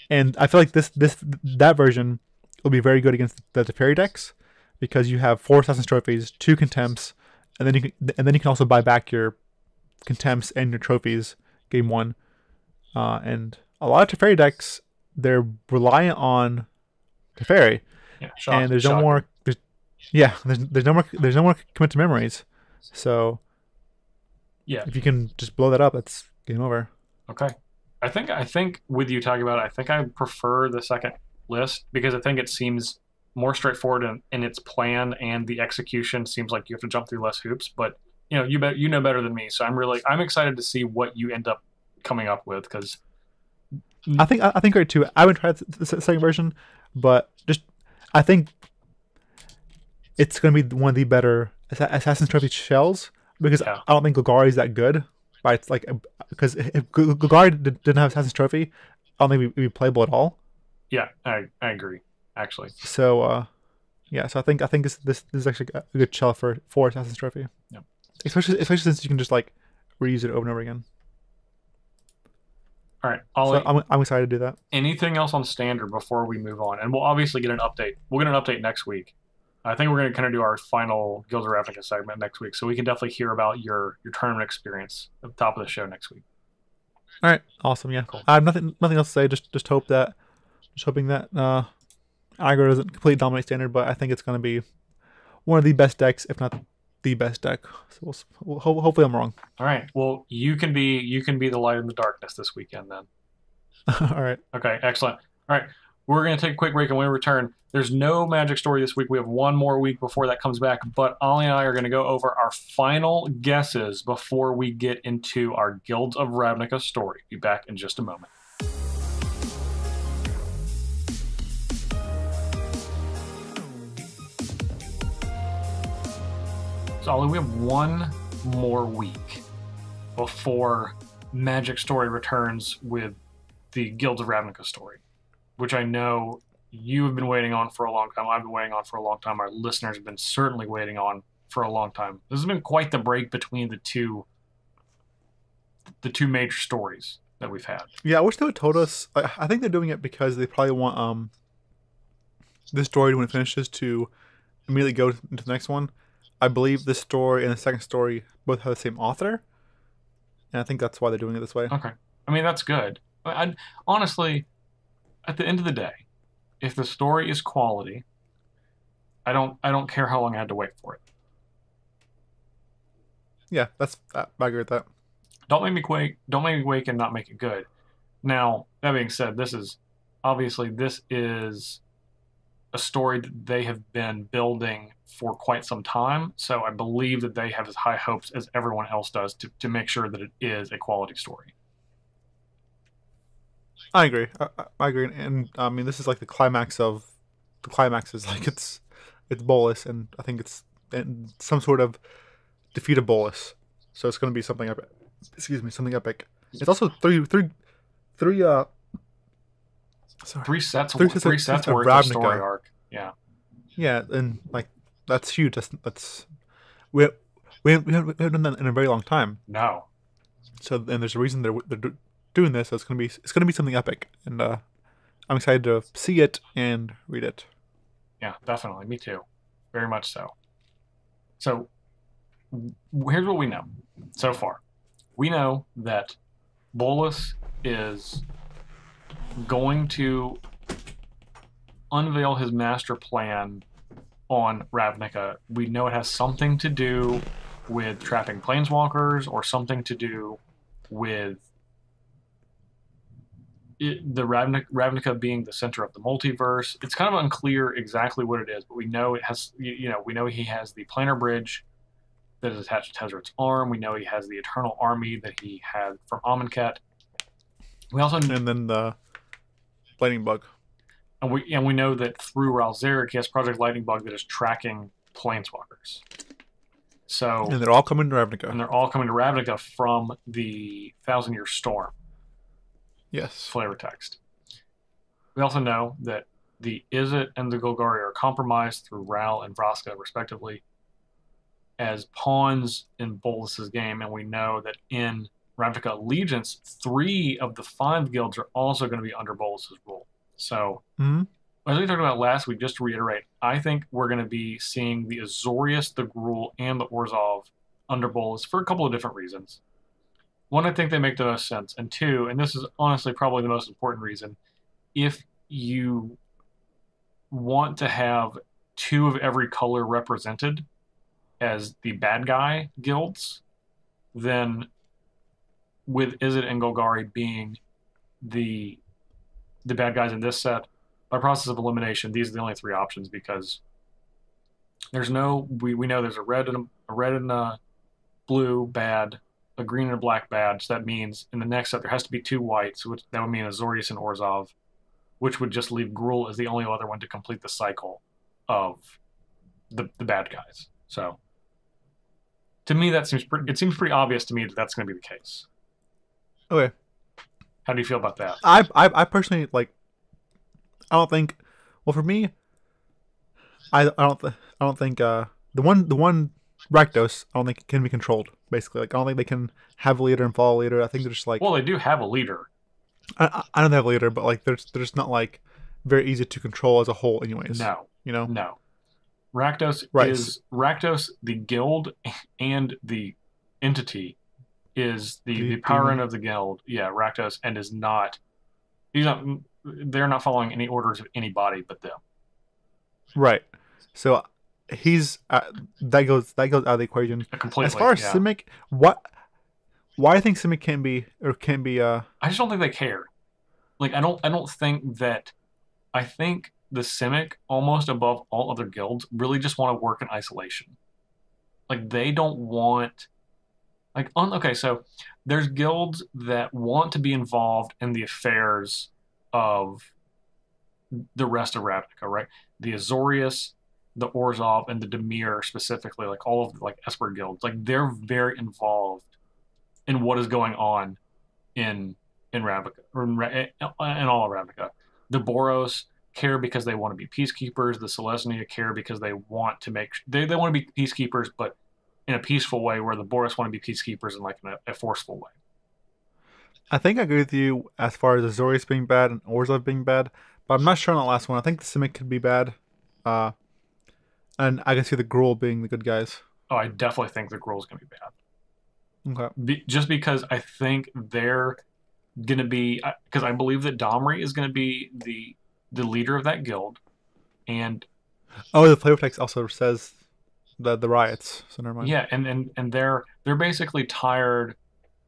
And I feel like that version will be very good against the Teferi decks, because you have 4 Assassin's Trophies, 2 Contempts, and then you can also buy back your Contempts and your trophies game 1. And a lot of Teferi decks, they're reliant on Teferi. Yeah, and there's no more. There's no more commit to memories. So yeah, if you can just blow that up, that's game over. Okay, I think with you talking about it, I think I prefer the second list, because I think it seems more straightforward in its plan, and the execution seems like you have to jump through less hoops. But you know better than me, so I'm excited to see what you end up coming up with, because I think right too. I haven't tried the second version, but I think it's going to be one of the better Assassin's Trophy shells, because I don't think Golgari is that good. Right? It's like, because if Golgari didn't have Assassin's Trophy, I don't think it'd be playable at all. Yeah, I agree, actually. So so I think this is actually a good shell for Assassin's Trophy. Yeah. Especially since you can just like reuse it over and over again. All right, Ollie, so I'm excited to do that. Anything else on Standard before we move on? And we'll obviously get an update. We'll get an update next week. I think we're going to kind of do our final Guilds of Ravnica segment next week, so we can definitely hear about your tournament experience at the top of the show next week. All right, awesome. Yeah, cool. I have nothing else to say. Just hoping that aggro doesn't completely dominate Standard, but I think it's going to be one of the best decks, if not the best deck. So hopefully I'm wrong. All right. Well, you can be the light in the darkness this weekend then. All right. Okay. Excellent. All right. We're going to take a quick break, and when we return, there's no Magic story this week. We have one more week before that comes back, but Ollie and I are going to go over our final guesses before we get into our Guilds of Ravnica story. Be back in just a moment. So, Ollie, we have one more week before Magic story returns with the Guilds of Ravnica story, which I know you have been waiting on for a long time. I've been waiting on for a long time. Our listeners have been certainly waiting on for a long time. This has been quite the break between the two major stories that we've had. Yeah, I wish they would have told us. I think they're doing it because they probably want this story, when it finishes, to immediately go into the next one. I believe this story and the second story both have the same author, and I think that's why they're doing it this way. Okay, I mean that's good. Honestly, at the end of the day, if the story is quality, I don't care how long I had to wait for it. Yeah, I agree with that. Don't make me wake and not make it good. Now, that being said, this is a story that they have been building for quite some time, so I believe that they have as high hopes as everyone else does to make sure that it is a quality story. I agree. I agree, and I mean, this is like the climax is like it's Bolas, and I think it's some sort of defeat of Bolas, so it's going to be something epic. Something epic. It's also three sets worth of story arc. Yeah. Yeah, and like that's huge. That's we haven't done that in a very long time. No. So and there's a reason they're doing this. So it's gonna be something epic, and I'm excited to see it and read it. Yeah, definitely. Me too. Very much so. So here's what we know so far. We know that Bolas is going to unveil his master plan on Ravnica. We know it has something to do with trapping planeswalkers or something to do with the Ravnica being the center of the multiverse. It's kind of unclear exactly what it is, but we know it has. We know he has the planar bridge that is attached to Tezzeret's arm. We know he has the Eternal Army that he had from Amonkhet. We also and then the Lightning Bug. And we know that through Ralzeric, he has Project Lightning Bug that is tracking planeswalkers. So and they're all coming to Ravnica. And they're all coming to Ravnica from the Thousand Year Storm. Yes. Flavor text. We also know that the Izzet and the Golgari are compromised through Ral and Vraska, respectively, as pawns in Bolas's game, and we know that in Ravnica Allegiance, 3 of the 5 guilds are also going to be under Bolas's rule. So, as we talked about last week, just to reiterate, I think we're going to be seeing the Azorius, the Gruul, and the Orzhov under Bolas for a couple of different reasons. One, I think they make the most sense, and 2, and this is honestly probably the most important reason, if you want to have 2 of every color represented as the bad guy guilds, then with Izzet and Golgari being the bad guys in this set, by process of elimination, these are the only 3 options, because there's no we know there's a red and a blue bad, a green and a black bad. So that means in the next set there has to be 2 whites, which that would mean Azorius and Orzhov, which would just leave Gruul as the only other one to complete the cycle of the bad guys. So to me, it seems pretty obvious to me that that's going to be the case. Okay. How do you feel about that? I personally I don't think. Well, for me, I don't think the one Rakdos I don't think can be controlled. Basically, I don't think they can have a leader and follow a leader. I think they're just well, they do have a leader. I don't have a leader, but they're just not very easy to control as a whole. Anyways, no, no. Rakdos is Rakdos, the guild and the entity is the power end of the guild. Yeah, Rakdos, and is not. They're not following any orders of anybody but them. Right. So he's that goes out of the equation. Completely. As far as Simic, why I think Simic can't be. I just don't think they care. I don't think that. I think the Simic, almost above all other guilds, really just want to work in isolation. They don't want. Okay, so there's guilds that want to be involved in the affairs of the rest of Ravnica, right? The Azorius, the Orzhov, and the Dimir specifically, all of the Esper guilds, they're very involved in what is going on in Ravnica, or in all of Ravnica. The Boros care because they want to be peacekeepers. The Selesnya care because they want to they want to be peacekeepers, but in a peaceful way, where the Boris want to be peacekeepers in like a forceful way. I think I agree with you as far as Azorius being bad and Orzhov being bad, but I'm not sure on the last one. I think the Simic could be bad, and I can see the Gruul being the good guys. Oh, I definitely think the Gruul's going to be bad. Okay. Just because I think they're going to be, because I believe that Domri is going to be the leader of that guild, and the flavor text also says the riots, so never mind. Yeah, and they're basically tired.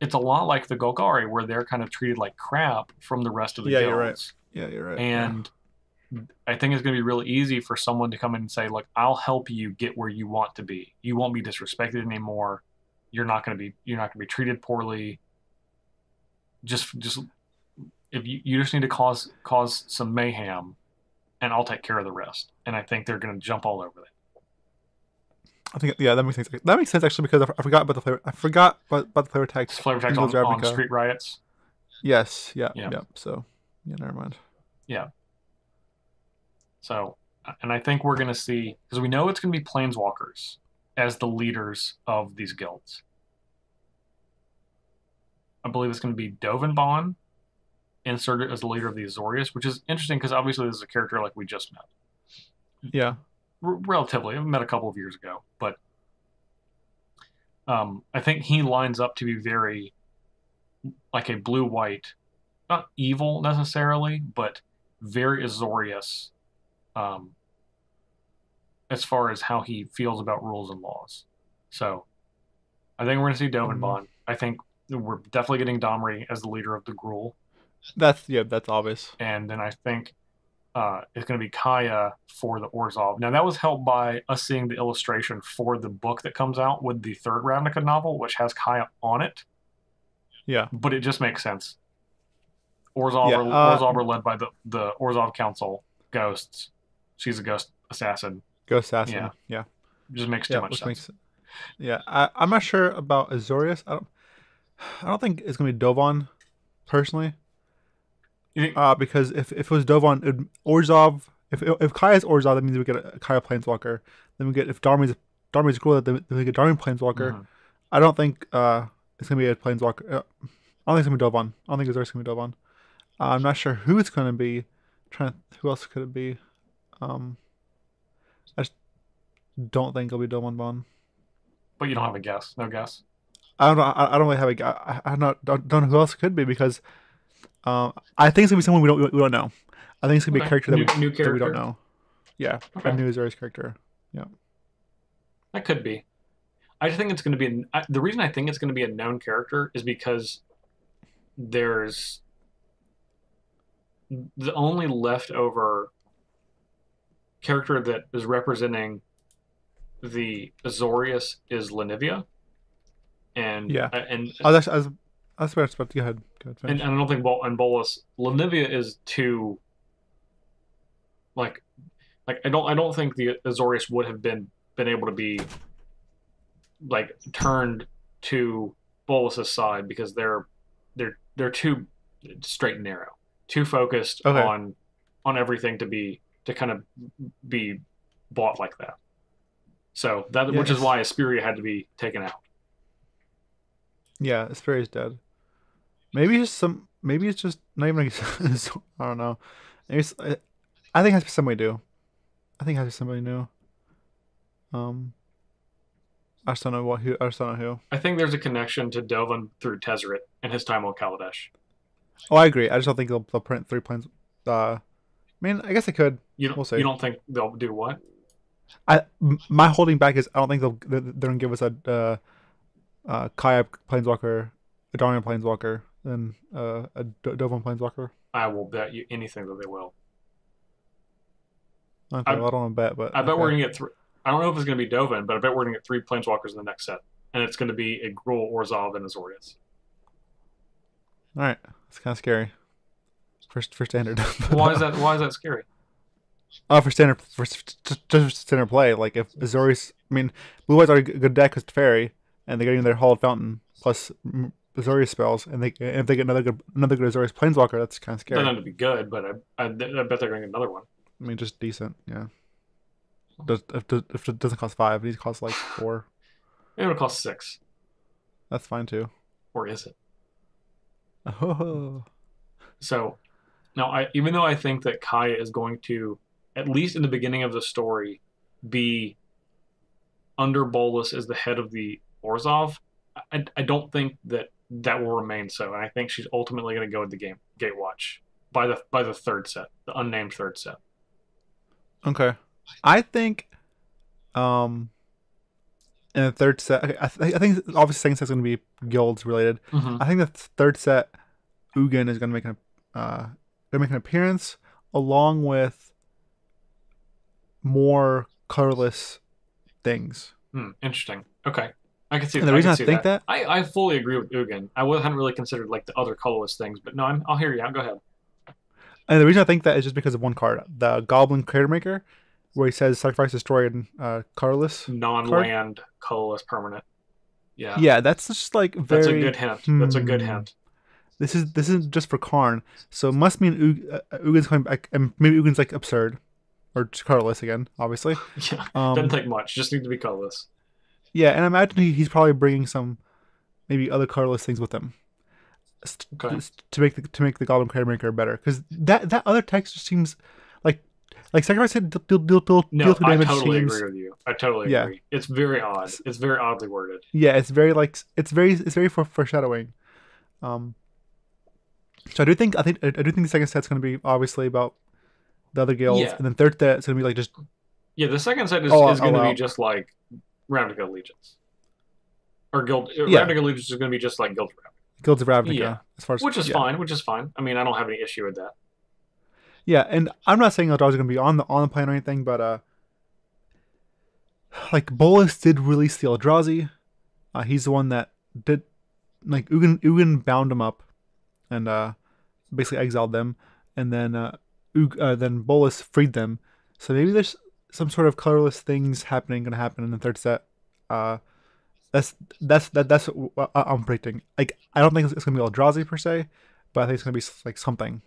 It's a lot like the Golgari, where they're kind of treated like crap from the rest of the guilds. You're right. Yeah, you're right. And I think it's going to be really easy for someone to come in and say, "Look, I'll help you get where you want to be. You won't be disrespected anymore. You're not going to be treated poorly. Just if you just need to cause some mayhem, and I'll take care of the rest." And I think they're going to jump all over that. I think that makes sense. That makes sense actually, because I forgot about the flavor. I forgot about the flavor text. Flavor text on street riots. Yes. Yeah. So, never mind. Yeah. So, and I think we're going to see, because we know it's going to be planeswalkers as the leaders of these guilds. I believe it's going to be Dovanbon inserted as the leader of the Azorius, which is interesting because obviously this is a character like we just met. Yeah. Relatively. I met a couple of years ago, but I think he lines up to be very like a blue-white, not evil necessarily, but very Azorius as far as how he feels about rules and laws. So I think we're going to see Dovanbon. I think we're definitely getting Domri as the leader of the Gruul. That's obvious. And then I think it's going to be Kaya for the Orzhov. Now, that was helped by us seeing the illustration for the book that comes out with the third Ravnica novel, which has Kaya on it. Yeah. But it just makes sense. Orzhov are led by the Orzhov Council Ghosts. She's a ghost assassin. Ghost assassin. Yeah. It just makes too much sense. I'm not sure about Azorius. I don't think it's going to be Dovan, personally. Because if it was Dovan, Orzhov, if Kaya's Orzhov, that means we get a Kaya Planeswalker. Then we get, if Darmi's Gruul, then we get Darmi Planeswalker. Mm-hmm. I don't think it's going to be a Planeswalker. I don't think it's going to be Dovan. I don't think Azorius is going to be Dovan. I'm not sure who it's going to be. Who else could it be? I just don't think it'll be Dovanbon. But you don't have a guess? No guess? I don't know. I don't really have a guess. I don't know who else it could be, because I think it's gonna be someone we don't know. I think it's gonna be a character that we don't know. Yeah, a new Azorius character. Yeah, that could be. I just think it's going to be the reason I think it's going to be a known character is because there's the only leftover character that is representing the Azorius is Lenivia, and that's what I was about to go ahead. And I don't think Bolas Lenivia is too like I don't think the Azorius would have been able to be like turned to Bolas's side, because they're too straight and narrow, too focused on everything to kind of be bought like that. So that which is why Asperia had to be taken out. Yeah, Asperia's dead. Maybe it's just not even like, I don't know. I think it has to be somebody new. I think it has to be somebody new. I just don't know who. I think there's a connection to Dovan through Tezzeret and his time on Kaladesh. Oh, I agree. I just don't think they'll print 3 planes. I mean, I guess they could. We'll see. You don't think they'll do what? My holding back is I don't think they're gonna give us a Kaya Planeswalker, a Darmian Planeswalker, and a Dovan Planeswalker. I will bet you anything that they will. Okay, I don't want to bet, but I bet we're gonna get 3. I don't know if it's gonna be Dovan, but I bet we're gonna get 3 Planeswalkers in the next set, and it's gonna be a Gruul, Orzhov, and Azorius. All right, it's kind of scary. For standard. Why is that scary? For standard, just standard play. Like if Azorius, I mean, Blue White's already a good deck because it's Fairy, and they're getting their Hallowed Fountain plus Azorius spells, and if they get another good Azorius Planeswalker, that's kind of scary. They're not to be good, but I bet they're going to get another one. I mean, just decent. Yeah. If it doesn't cost 5, it needs to cost like 4. Maybe it'll cost 6. That's fine too. Or is it? Oh. So now, even though I think that Kaya is going to, at least in the beginning of the story, be under Bolas as the head of the Orzhov, I don't think that will remain so. And I think she's ultimately going to go with the Gatewatch by the third set, the unnamed third set. Okay. I think in the third set, okay, I think obviously second set's going to be guilds related. Mm-hmm. I think the third set, Ugin is going to make an appearance along with more colorless things. Interesting. Okay, I can see. And the reason I think that I fully agree with Ugin. I hadn't really considered like the other colorless things, but no, I'll hear you out. Go ahead. And the reason I think that is just because of one card, the Goblin Crater Maker, where he says sacrifice, destroy, and colorless non-land colorless permanent. Yeah. Yeah, that's just like very. That's a good hint. That's a good hint. This is just for Karn, so it must mean Ugin's coming back, and maybe Ugin's like absurd, or colorless again, obviously. Yeah, doesn't take much. Just need to be colorless. Yeah, and I imagine he's probably bringing some, maybe other colorless things with him. Okay. To make the Goblin Crater Maker better, because that other text just seems like sacrifice hit deal No, I damage. totally seems, agree with you. I totally agree. It's very odd. It's very oddly worded. Yeah, it's very foreshadowing. So I do think the second set's going to be obviously about the other guilds, and then third set's going to be like just. Yeah, the second set is going to be just like Ravnica Allegiance, or Guild. Yeah. Ravnica Allegiance is going to be just like Guilds of Ravnica. Yeah, as far as which is fine. Which is fine. I mean, I don't have any issue with that. Yeah, and I'm not saying Eldrazi is going to be on the plan or anything, but like Bolas did release the Eldrazi. He's the one that did, like Ugin bound him up, and basically exiled them, and then Bolas freed them. So maybe there's some sort of colorless things going to happen in the third set. That's what I'm predicting. Like, I don't think it's going to be Eldrazi per se, but I think it's going to be like something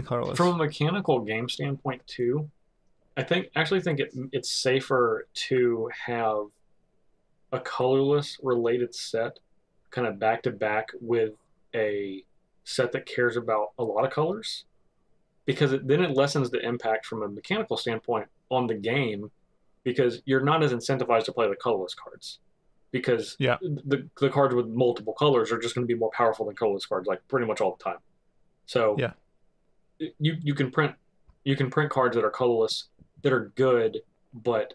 colorless. From a mechanical game standpoint too, I actually think it's safer to have a colorless related set kind of back to back with a set that cares about a lot of colors, because then it lessens the impact from a mechanical standpoint on the game, because you're not as incentivized to play the colorless cards, because the cards with multiple colors are just going to be more powerful than colorless cards, like pretty much all the time. So you can print cards that are colorless that are good, but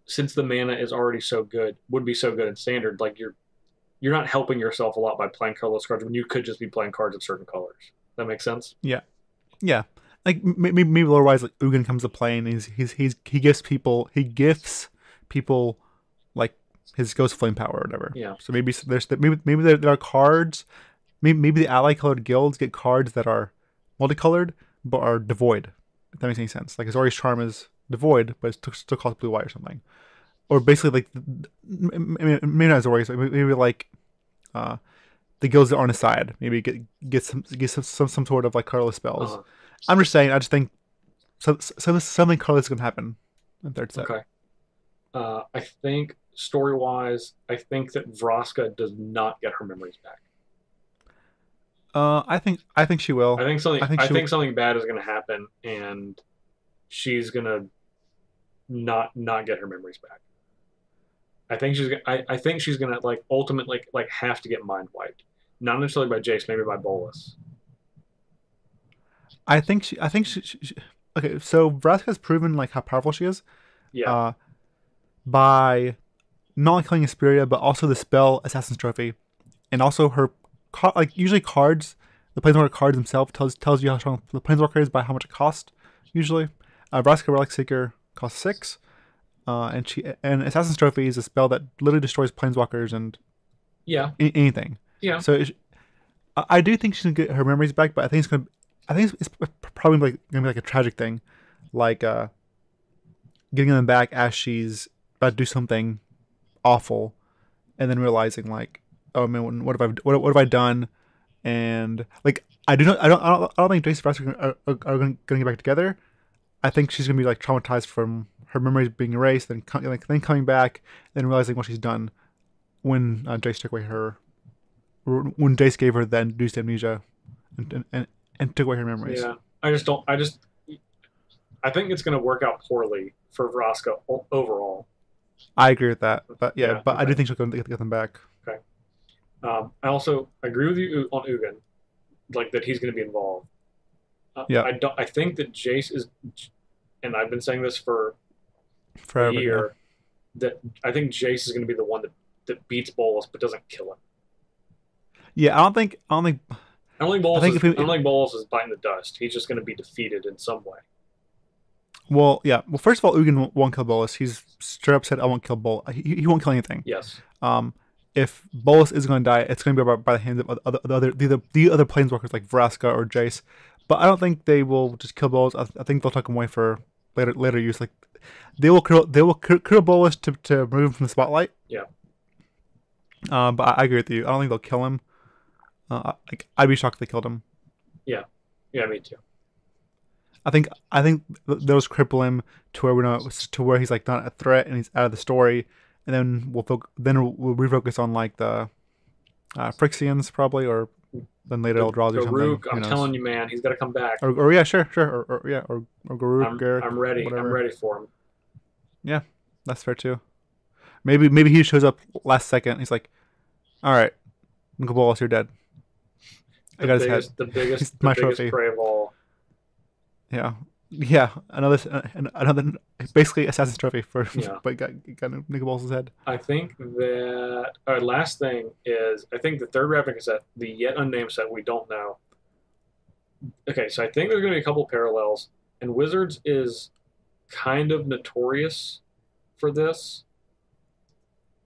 since the mana is already so good, would be so good in standard, like you're not helping yourself a lot by playing colorless cards when you could just be playing cards of certain colors. That makes sense? Yeah. Like maybe lore-wise, like Ugin comes to play and he gifts people like his Ghost Flame power or whatever. Yeah. So maybe there are cards. Maybe the ally colored guilds get cards that are multicolored but are devoid. If that makes any sense. Like Azorius Charm is devoid, but it still costs blue white or something. Or basically like maybe not Azorius, maybe like the guilds that aren't aside. Maybe get some sort of like colorless spells. I'm just saying. I just think something colorless is gonna happen in third set. Okay. I think story-wise, I think that Vraska does not get her memories back. I think she will. I think something bad is gonna happen, and she's gonna not get her memories back. I think she's gonna like ultimately like have to get mind wiped. Not necessarily by Jace, maybe by Bolas. I think she okay, so Vraska has proven like how powerful she is. Yeah. By not only killing Asperia, but also the spell Assassin's Trophy, and also her like usually cards. The Planeswalker cards themselves tells you how strong the Planeswalker is by how much it costs. Usually, Vraska Relic Seeker costs 6, and Assassin's Trophy is a spell that literally destroys Planeswalkers and anything. Yeah. So I do think she's gonna get her memories back, but I think it's probably like gonna be like a tragic thing, like getting them back as she's about to do something awful, and then realizing like, oh man, what have I done? And like I don't think Jace and Vraska are going to get back together, I think she's gonna be like traumatized from her memories being erased, then then coming back, then realizing what she's done when Jace took away when Jace gave her the induced amnesia, and took away her memories. Yeah, I think it's gonna work out poorly for Vraska overall. I agree with that, but Yeah, I do think she'll get them back. Okay. I also agree with you on Ugin, like that he's going to be involved. Yeah. I think that Jace is, and I've been saying this for Forever, a year, that I think Jace is going to be the one that beats Bolas but doesn't kill him. Yeah, I don't think Bolas is biting the dust. He's just going to be defeated in some way. Well, yeah. Well, first of all, Ugin won't kill Bolas. He's straight up said, "I won't kill Bolas." He won't kill anything. Yes. If Bolas is going to die, it's going to be by the hands of the other planeswalkers like Vraska or Jace. But I don't think they will just kill Bolas. I think they'll tuck him away for later use. Like they will kill Bolas to remove him from the spotlight. Yeah. But I agree with you. I don't think they'll kill him. I'd be shocked if they killed him. Yeah. Yeah, me too. I think they'll just cripple him to where he's like not a threat and he's out of the story, and then we'll refocus on like the Phyrexians probably, or then later Eldrazi or something. I'm telling you, man, he's got to come back. Or yeah, sure, or Garruk, Garrett. I'm ready. Whatever. I'm ready for him. Yeah, that's fair too. Maybe he shows up last second. He's like, all right, Uncle Bolas, you're dead. I got his head. The biggest prey of all. Yeah. Another basically Assassin's Trophy but got Nick Bolas' head. I think that our last thing is I think the third Ravnica set, the yet unnamed set we don't know. Okay, so I think there's going to be a couple parallels, and Wizards is kind of notorious for this.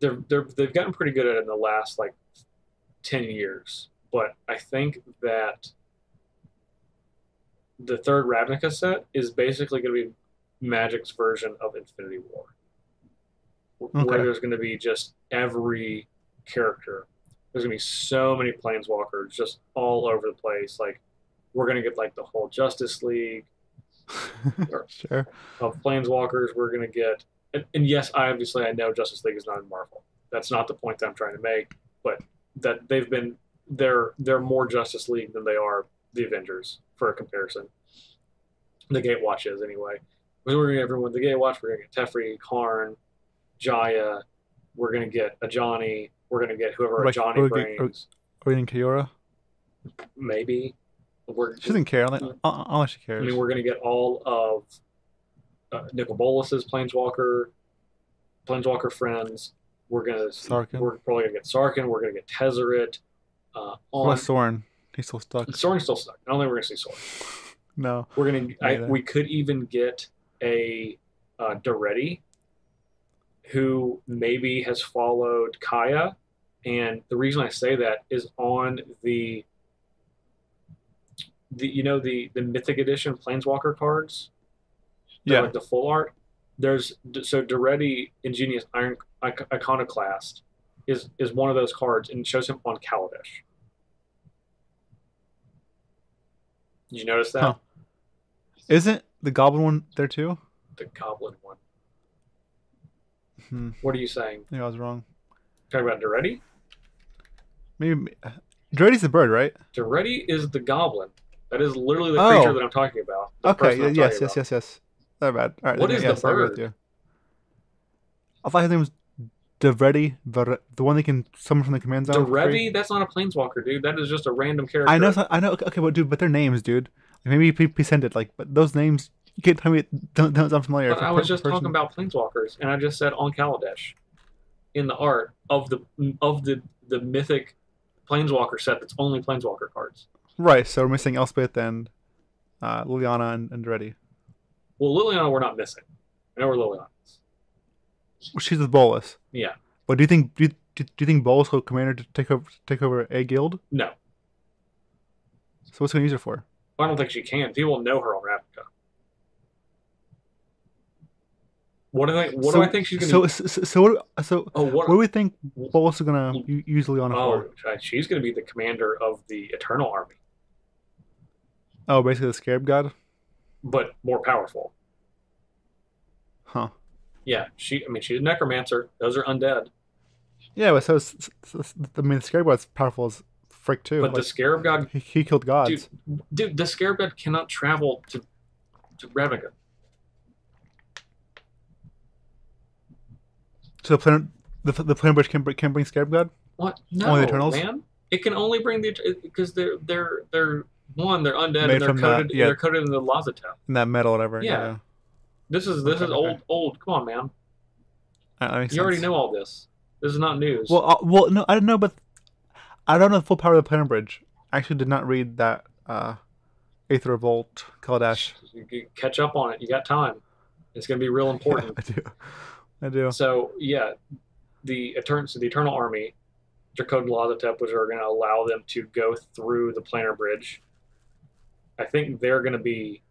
They've gotten pretty good at it in the last like 10 years, but I think that the third Ravnica set is basically going to be Magic's version of Infinity War, where there's going to be just every character. There's going to be so many Planeswalkers just all over the place. Like, we're going to get like the whole Justice League sure. of Planeswalkers. We're going to get, and yes, I know Justice League is not in Marvel. That's not the point that I'm trying to make, but that they're more Justice League than they are the Avengers, for a comparison. The Gatewatch is, anyway. We're going to get everyone. The Gatewatch, we're going to get Teferi, Karn, Jaya. We're going to get Ajani. We're going to get whoever Ajani brings. Or even Kiora? Maybe. She doesn't care unless she cares. I mean, we're going to get all of Nicol Bolas's Planeswalker friends. We're probably going to get Sarkhan. We're going to get Tezzeret. What Sorin? He's still stuck. Sorin's still stuck. I don't think we're going to see Sorin. No. We could even get a Daretti who maybe has followed Kaya. And the reason I say that is on the Mythic Edition Planeswalker cards. Like the full art. So Daretti, Ingenious Iconoclast, is one of those cards, and it shows him on Kaladesh. Did you notice that? Huh. Isn't the Goblin one there too? The Goblin one. What are you saying? Yeah, I was wrong. Talking about Daretti? Maybe Daretti's the bird, right? Daretti is the Goblin. That is literally the creature that I'm talking about. Okay. Yes. Not bad. All right. What is the bird? I thought his name was Daretti, the one that can summon from the command zone. Daretti? That's not a planeswalker, dude. That is just a random character. I know. Okay, but they're names, dude. Maybe he sent it, but those names, you can't tell me don't sound familiar. But I was just talking about planeswalkers, and I just said on Kaladesh in the art of the mythic planeswalker set that's only planeswalker cards. Right. So we're missing Elspeth and Liliana and Daretti. Well, Liliana we're not missing. I know where Liliana is. She's with Bolas. Yeah. But do you think Bolas will command her to take over a guild? No. So what's he gonna use her for? I don't think she can. People know her on Ravnica. What do I think she's going to what do we think Bolas is going to use Liliana for? She's going to be the commander of the Eternal Army. Oh, basically the Scarab God? But more powerful. Huh. Yeah, she's a necromancer. Those are undead. Yeah, but I mean, the Scarab God's powerful as frick too. But like, the Scarab God, he killed gods. dude, the Scarab God cannot travel to Ravnica. So the Planar Bridge can bring Scarab God. What? No, only the Eternals? Man. It can only bring because they're one, they're undead, Made and they're coated in the Lazatep. In that metal, whatever. Yeah. This is old. Come on, man. You already know all this. This is not news. Well, no, I don't know, but I don't know the full power of the Planar Bridge. I actually did not read that Aether Revolt, Kaladesh. You catch up on it. You got time. It's going to be real important. Yeah, I do. So yeah, the Eternal Army, Dracode Lazatep, which are going to allow them to go through the Planar Bridge. I think they're going to be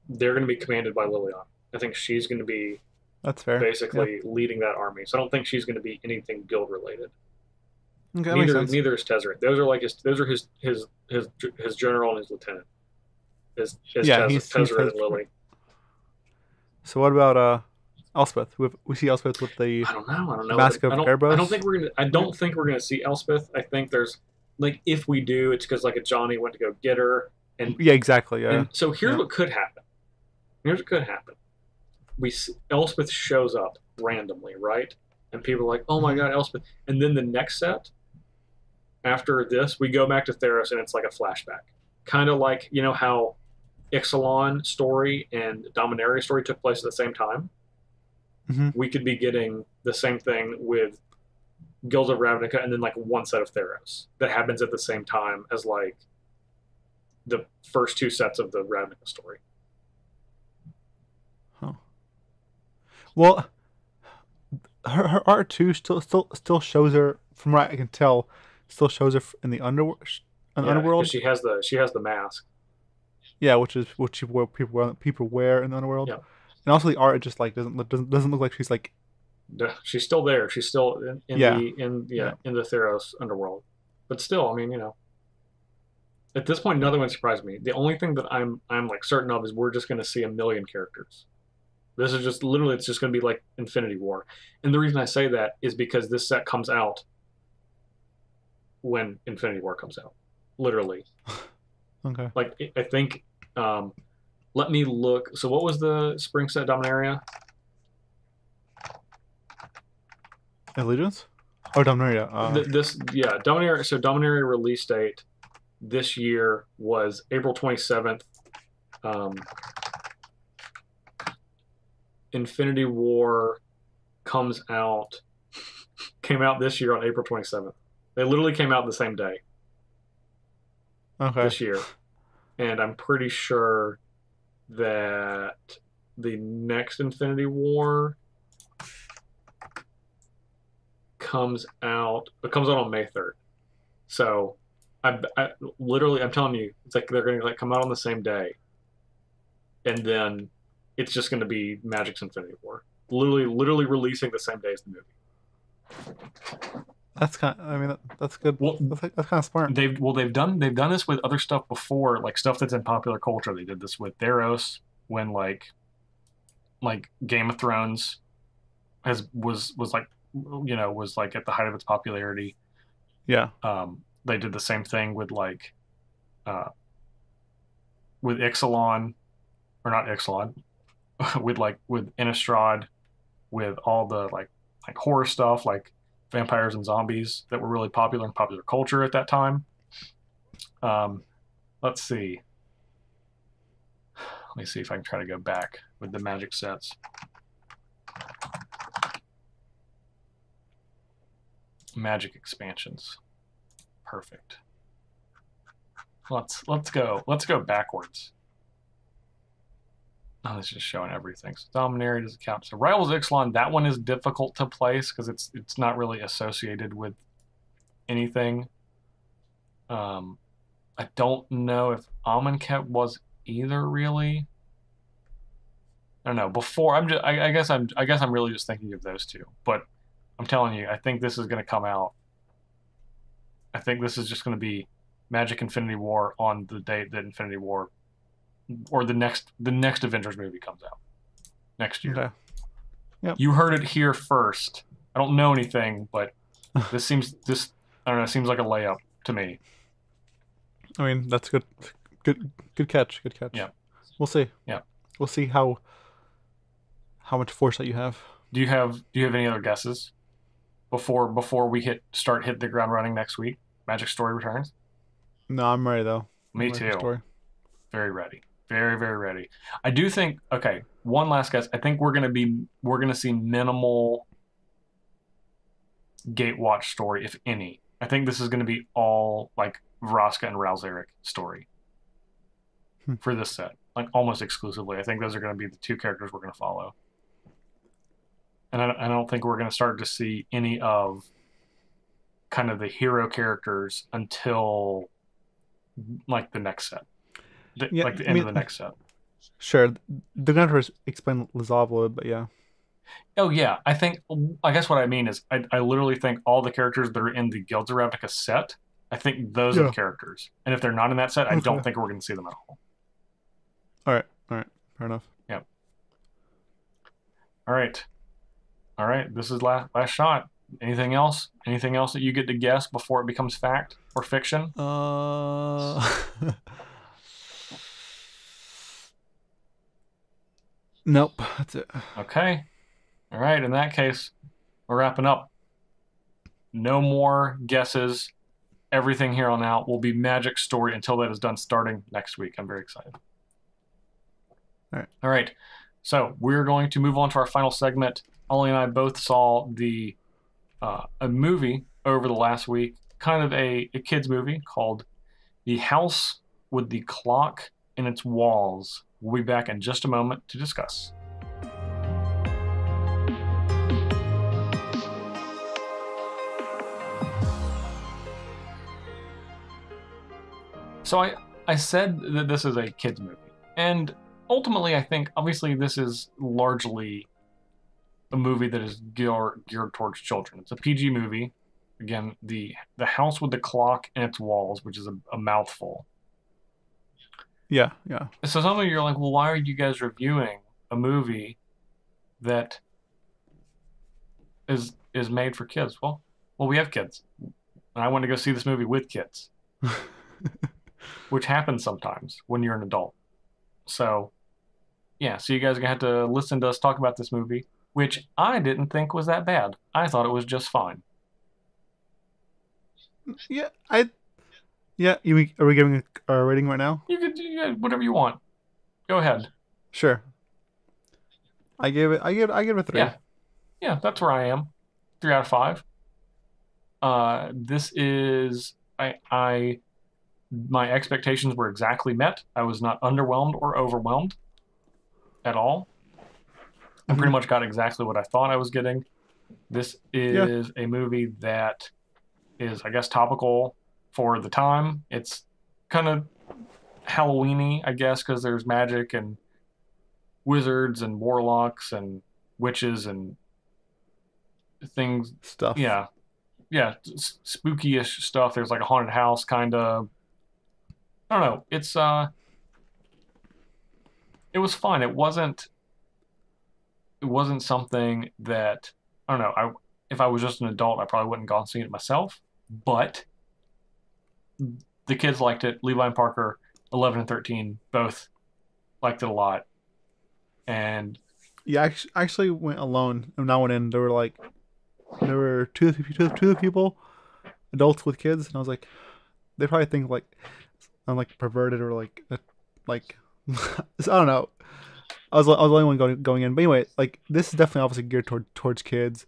commanded by Liliana. I think she's going to be that's fair. Basically leading that army. So I don't think she's going to be anything guild related. Okay, neither is Tezzeret. Those are his general and his lieutenant. Tezzeret and Lily. So what about Elspeth? We see Elspeth with the I don't know. Mask of Erebos. I don't think we're gonna see Elspeth. I think there's if we do, it's because a Johnny went to go get her. And yeah, exactly. Yeah. And so here's what could happen. Elspeth shows up randomly, right? And people are like, "Oh my God, Elspeth!" And then the next set, after this, we go back to Theros, and it's like a flashback, kind of like how Ixalan story and Dominaria story took place at the same time. Mm-hmm. We could be getting the same thing with Guilds of Ravnica, and then one set of Theros that happens at the same time as the first two sets of the Ravnica story. Huh. Well, her art too still shows her, from what I can tell, still shows her in the underworld. Underworld. She has the mask. Yeah, which people wear in the underworld. Yeah. And also the art just doesn't look like she's she's still there. She's still in the Theros underworld. But still, at this point, nothing would surprise me. The only thing that I'm certain of is we're just going to see 1 million characters. This is just literally, it's just going to be like Infinity War. And the reason I say that is because this set comes out when Infinity War comes out. Literally. Okay. I think, let me look. So what was the spring set Dominaria? Allegiance? Oh, Dominaria. Dominaria. So Dominaria release date this year was April 27th. Infinity War came out this year on April 27th. They literally came out the same day. Okay. This year. And I'm pretty sure that the next Infinity War comes out on May 3rd. So I'm telling you, it's they're going to come out on the same day, and then it's just going to be Magic's Infinity War, literally releasing the same day as the movie. That's that's good. Well, that's kind of smart. They've done this with other stuff before, stuff that's in popular culture. They did this with Theros when Game of Thrones was at the height of its popularity. Yeah. They did the same thing with Ixalan, or not Ixalan, with Innistrad, with all the horror stuff vampires and zombies that were really popular in popular culture at that time. Let's see. Let me see if I can try to go back with the Magic sets. Magic expansions. Perfect. Let's go backwards. Oh, it's just showing everything. So Dominaria doesn't count. So Rivals Ixalan, that one is difficult to place because it's not really associated with anything. I don't know if Amonkhet was either, really. I don't know. Before I guess I'm really just thinking of those two. But I'm telling you, I think this is going to come out. I think this is just going to be Magic Infinity War on the date that Infinity War, or the next Avengers movie comes out next year. Okay. Yep. You heard it here first. I don't know anything, but this I don't know, seems like a layup to me. I mean, that's good catch. Good catch. Yeah. We'll see. Yeah. We'll see how much foresight you have. Do you have any other guesses before we hit the ground running next week? Magic Story returns? No, I'm ready though. Me too. Story. Very ready. Very, very ready. I do think, okay, one last guess. I think we're gonna see minimal Gatewatch story, if any. I think this is gonna be all like Vraska and Ralzeric story for this set. Like almost exclusively. I think those are gonna be the two characters we're gonna follow. And I don't think we're gonna start to see any of kind of the hero characters until like the next set. Like the end of the next set. Sure. They're going to have to explain Lizov a little bit, yeah. Oh, yeah. I guess what I mean is I literally think all the characters that are in the Guilds of Ravnica set, I think those are the characters. And if they're not in that set, I don't think we're going to see them at all. All right. Fair enough. Yeah. All right. This is last shot. Anything else? Anything else that you get to guess before it becomes fact or fiction? Nope. That's it. Okay. All right. In that case, we're wrapping up. No more guesses. Everything here on out will be Magic Story until that is done starting next week. I'm very excited. All right. So we're going to move on to our final segment. Ollie and I both saw a movie over the last week, kind of a kid's movie called The House with the Clock in Its Walls. We'll be back in just a moment to discuss. So I said that this is a kid's movie. And ultimately, I think, obviously, this is largely a movie that is geared towards children. It's a PG movie. Again, the House with the Clock in Its Walls, which is a mouthful. Yeah. So some of you are like, well, why are you guys reviewing a movie that is made for kids? Well, we have kids. And I want to go see this movie with kids. Which happens sometimes when you're an adult. So, yeah, so you guys are going to have to listen to us talk about this movie, which I didn't think was that bad. I thought it was just fine. Yeah, are we giving a rating right now? You could do whatever you want. Go ahead. Sure. I give it a 3. Yeah, that's where I am. 3 out of 5. This is my expectations were exactly met. I was not underwhelmed or overwhelmed at all. I pretty much got exactly what I thought I was getting. This is a movie that is, I guess, topical for the time. It's kind of Halloween-y, I guess, because there's magic and wizards and warlocks and witches and things. Stuff. Yeah, spooky-ish stuff. There's like a haunted house, kind of. I don't know. It was fun. It wasn't something that, I don't know. If I was just an adult, I probably wouldn't have gone and seen it myself. But the kids liked it. Levi and Parker, 11 and 13, both liked it a lot. And yeah, I actually went alone. And when I went in, there were two people, adults with kids, and I was like, they probably think like I'm like perverted or like I don't know. I was the only one going in, but anyway, like this is definitely obviously geared towards kids.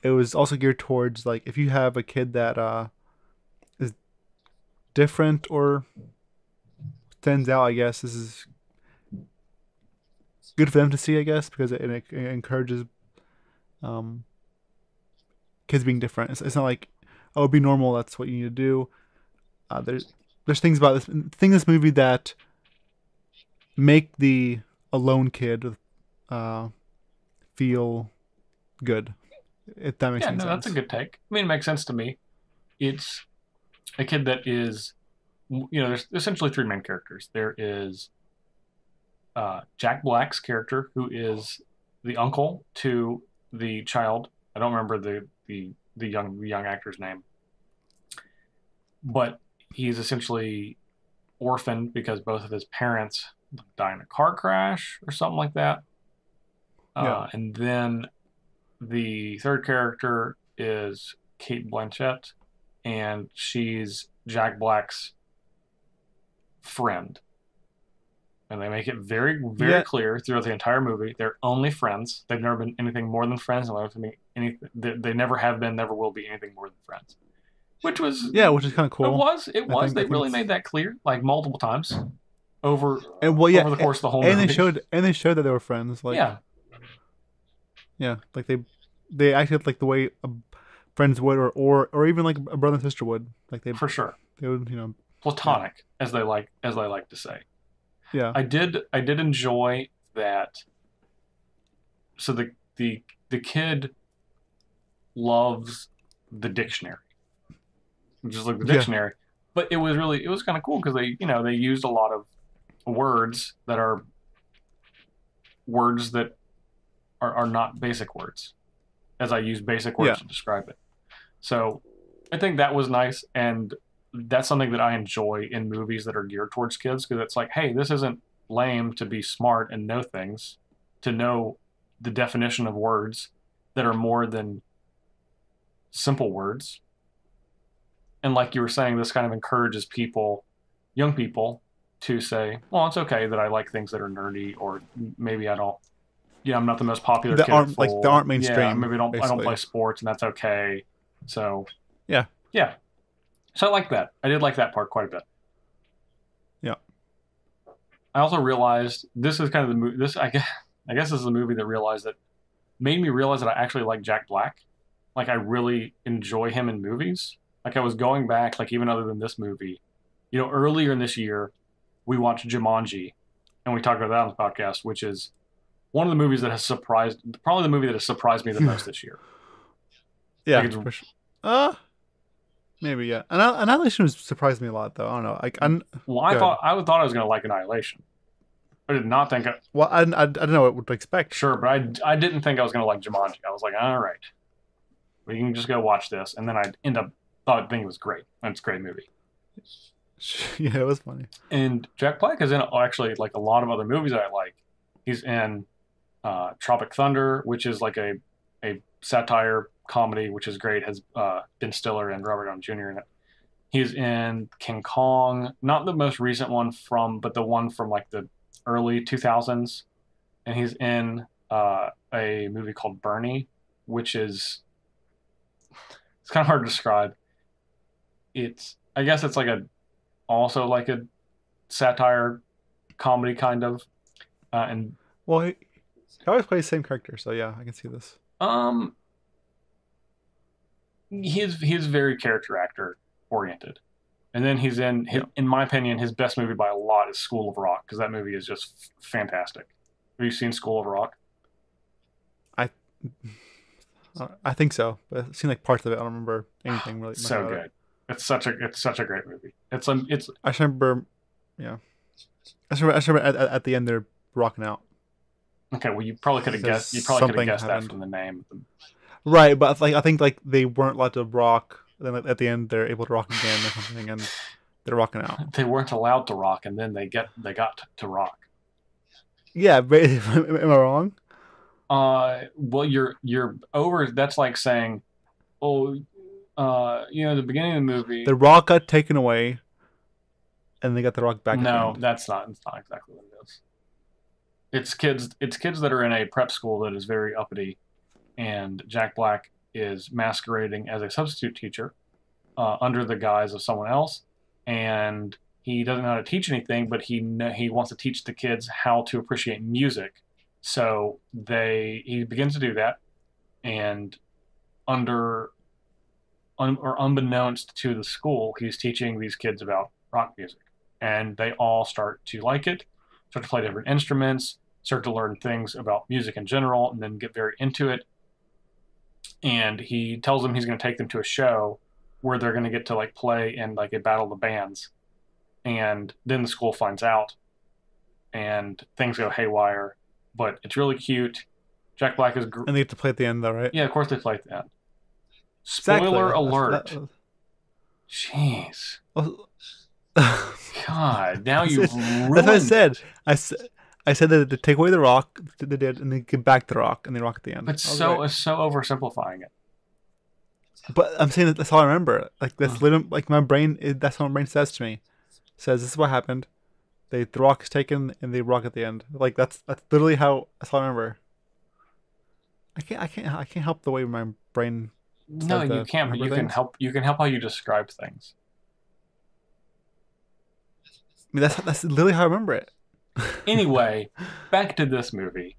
It was also geared towards like if you have a kid that is different or stands out. I guess this is good for them to see. I guess because it encourages kids being different. It's not like be normal. That's what you need to do. There's things about this movie that make the alone kid feel good. If that makes sense. That's a good take. I mean, it makes sense to me. It's a kid that is, there's essentially 3 main characters. There is Jack Black's character, who is the uncle to the child. I don't remember the young actor's name, but he's essentially orphaned because both of his parents die in a car crash or something like that. And then the third character is Kate Blanchett, and she's Jack Black's friend. And they make it very, very clear throughout the entire movie they're only friends. They've never been anything more than friends. They never have been, never will be anything more than friends. Which is kind of cool. It was. They really made that clear, like multiple times over the course of the whole movie. They showed that they were friends. Like, like they acted like the way friends would, or even like a brother and sister would. Like they for sure. They would, platonic, as they like to say. Yeah, I did enjoy that. So the kid loves the dictionary, just like the dictionary. But it was kind of cool because they used a lot of words that are not basic words, as I use basic words to describe it. So I think that was nice, and that's something that I enjoy in movies that are geared towards kids, because it's like, hey, this isn't lame to be smart and know things, to know the definition of words that are more than simple words. And like you were saying, this kind of encourages young people, to say, well, it's okay that I like things that are nerdy, or maybe I don't. Yeah, I'm not the most popular kid at school. They aren't mainstream. Yeah, maybe I don't play sports, and that's okay. So yeah. So I like that. I did like that part quite a bit. Yeah. I also realized this is kind of the movie. I guess this is the movie that made me realize that I actually like Jack Black. Like, I really enjoy him in movies. Like, I was going back, like, even other than this movie, earlier in this year, we watched Jumanji, and we talked about that on the podcast, which is one of the movies that has probably the movie that has surprised me the most this year. Yeah, like, for sure. Maybe, yeah. Annihilation surprised me a lot, though. I don't know. I thought I was going to like Annihilation. I did not think. I don't know what to expect. Sure, but I didn't think I was going to like Jumanji. I was like, all right, we can just go watch this, and then I thought it was great. And it's a great movie. Yeah, it was funny. And Jack Black is in actually like a lot of other movies that I like. He's in Tropic Thunder, which is like a satire comedy, which is great. Has Ben Stiller and Robert Downey Jr. in it. He's in King Kong, not the most recent one but the one from like the early 2000s. And he's in a movie called Bernie, which is, it's kind of hard to describe. I guess it's also like a satire comedy kind of. And well, he always plays the same character, so yeah, I can see this. He's very character actor oriented, and then he's in my opinion, his best movie by a lot is School of Rock, because that movie is just fantastic. Have you seen School of Rock? I think so, but I've seen like parts of it. I don't remember anything really. So good. It's such a great movie. It's I remember, yeah. I remember at the end they're rocking out. Okay, well, you probably could have guessed. You probably could have guessed that from the name. Right, but I think they weren't allowed to rock. Then at the end they're able to rock again or something, and they're rocking out. They weren't allowed to rock, and then they got to rock. Yeah, am I wrong? Well, you're over. That's like saying, the beginning of the movie, the rock got taken away, and they got the rock back. No, that's not. It's not exactly what it is. It's kids that are in a prep school that is very uppity, and Jack Black is masquerading as a substitute teacher under the guise of someone else, and he doesn't know how to teach anything, but he wants to teach the kids how to appreciate music. So he begins to do that, and unbeknownst to the school, he's teaching these kids about rock music, and they all start to like it, start to play different instruments, start to learn things about music in general, and then get very into it. And he tells them he's going to take them to a show where they're going to get to like play in like a battle of the bands. And then the school finds out, and things go haywire. But it's really cute. Jack Black is... And they get to play at the end, though, right? Yeah, of course they play at the end. Spoiler alert. Jeez. God, now you've ruined... That's what I said. I said that to take away the rock, they did, and then give back the rock, and they rock at the end. But it's so oversimplifying it. But I'm saying that's all I remember. Like that's literally like my brain. That's what my brain says to me. It says this is what happened. The rock is taken, and they rock at the end. Like that's literally how. That's all I remember. I can't help the way my brain. No, you can't. But you can help. You can help how you describe things. I mean, that's literally how I remember it. Anyway, back to this movie.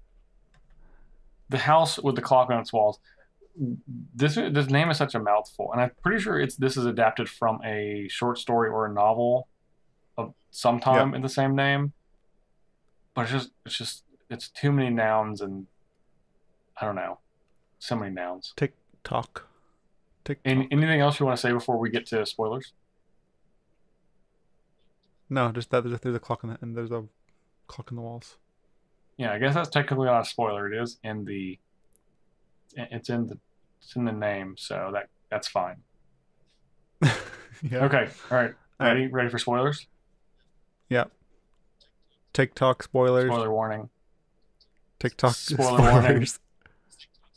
The house with the clock on its walls. This name is such a mouthful, and I'm pretty sure this is adapted from a short story or a novel of some time in the same name. But it's too many nouns, and I don't know, so many nouns. TikTok. Anything else you want to say before we get to spoilers? No, just that there's a clock and there's a clock in the walls. Yeah, I guess that's technically not a spoiler. It is it's in the name, so that's fine. Yeah. Okay. All right. Ready for spoilers? Yeah. TikTok spoilers. Spoiler warning. TikTok spoiler warning.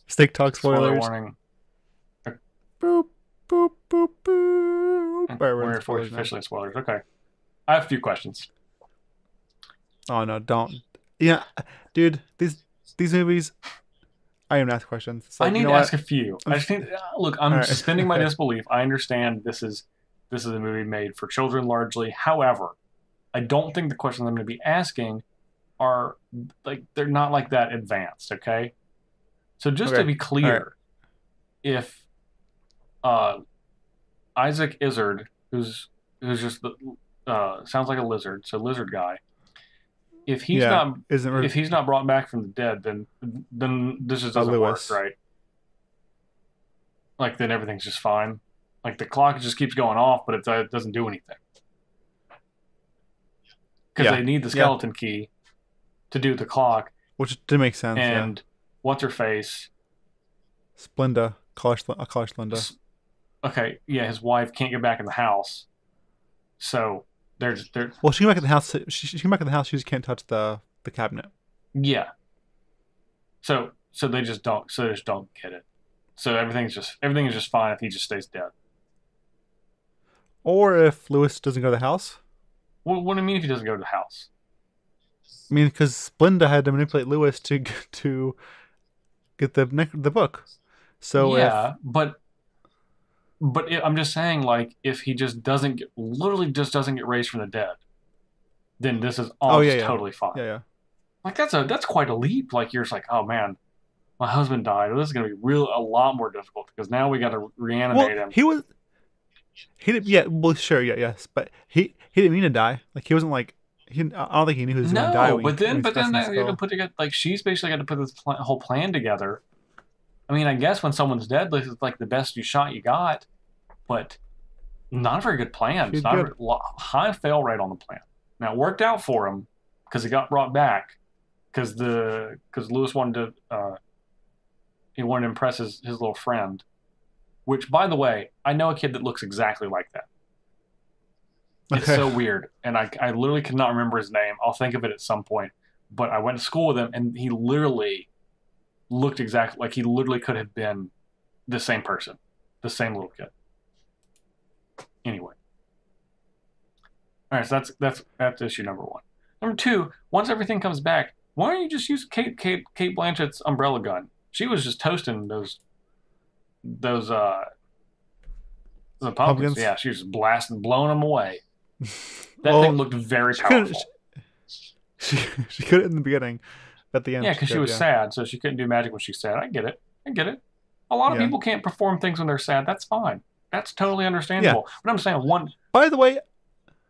TikTok spoilers. Spoiler warning. Boop boop boop boop. We're officially spoilers. Okay. I have a few questions. Oh no! Don't. Yeah, dude. These movies. I am ask questions. I need to ask a few. I just think. Look, I'm suspending my disbelief. I understand this is a movie made for children largely. However, I don't think the questions I'm going to be asking are like they're not like that advanced. Okay. So just to be clear, if Isaac Izzard, who's just sounds like a lizard, so lizard guy. If he's not brought back from the dead, then this just doesn't work, right? Like then everything's just fine. Like the clock just keeps going off, but it doesn't do anything because they need the skeleton key to do the clock, which did make sense. And what's her face? Splenda, call her Splenda. Okay, yeah, his wife can't get back in the house, so. Well, she came back in the house. She came back in the house. She just can't touch the cabinet. Yeah. So they just don't. So they just don't get it. So everything is just fine if he just stays dead. Or if Lewis doesn't go to the house. Well, what do you mean if he doesn't go to the house? I mean, because Splenda had to manipulate Lewis to get the book. So yeah, but I'm just saying, like, if he just literally doesn't get raised from the dead, then this is totally fine. Yeah. Like that's quite a leap. Like you're just like, oh man, my husband died. This is gonna be a lot more difficult because now we got to reanimate him. Yes, but he didn't mean to die. Like he wasn't like I don't think he knew he was going to die. But then they had to put together. Like she's basically got to put this whole plan together. I mean, I guess when someone's dead, this is like the best shot you got, but not a very good plan. It's not high fail rate on the plan. Now it worked out for him because he got brought back because Lewis wanted to impress his little friend. Which, by the way, I know a kid that looks exactly like that. It's so weird, and I literally cannot remember his name. I'll think of it at some point. But I went to school with him, and he literally looked exactly like he literally could have been the same person, the same little kid. Anyway, all right, so that's issue number one. Number two, once everything comes back, why don't you just use Kate Blanchett's umbrella gun? She was just toasting those the pumpkins. Yeah, she was blowing them away. That thing looked very powerful. She couldn't in the beginning. At the end, yeah, because she was sad, so she couldn't do magic when she's sad. I get it. A lot of people can't perform things when they're sad. That's fine. That's totally understandable. Yeah. But I'm saying By the way,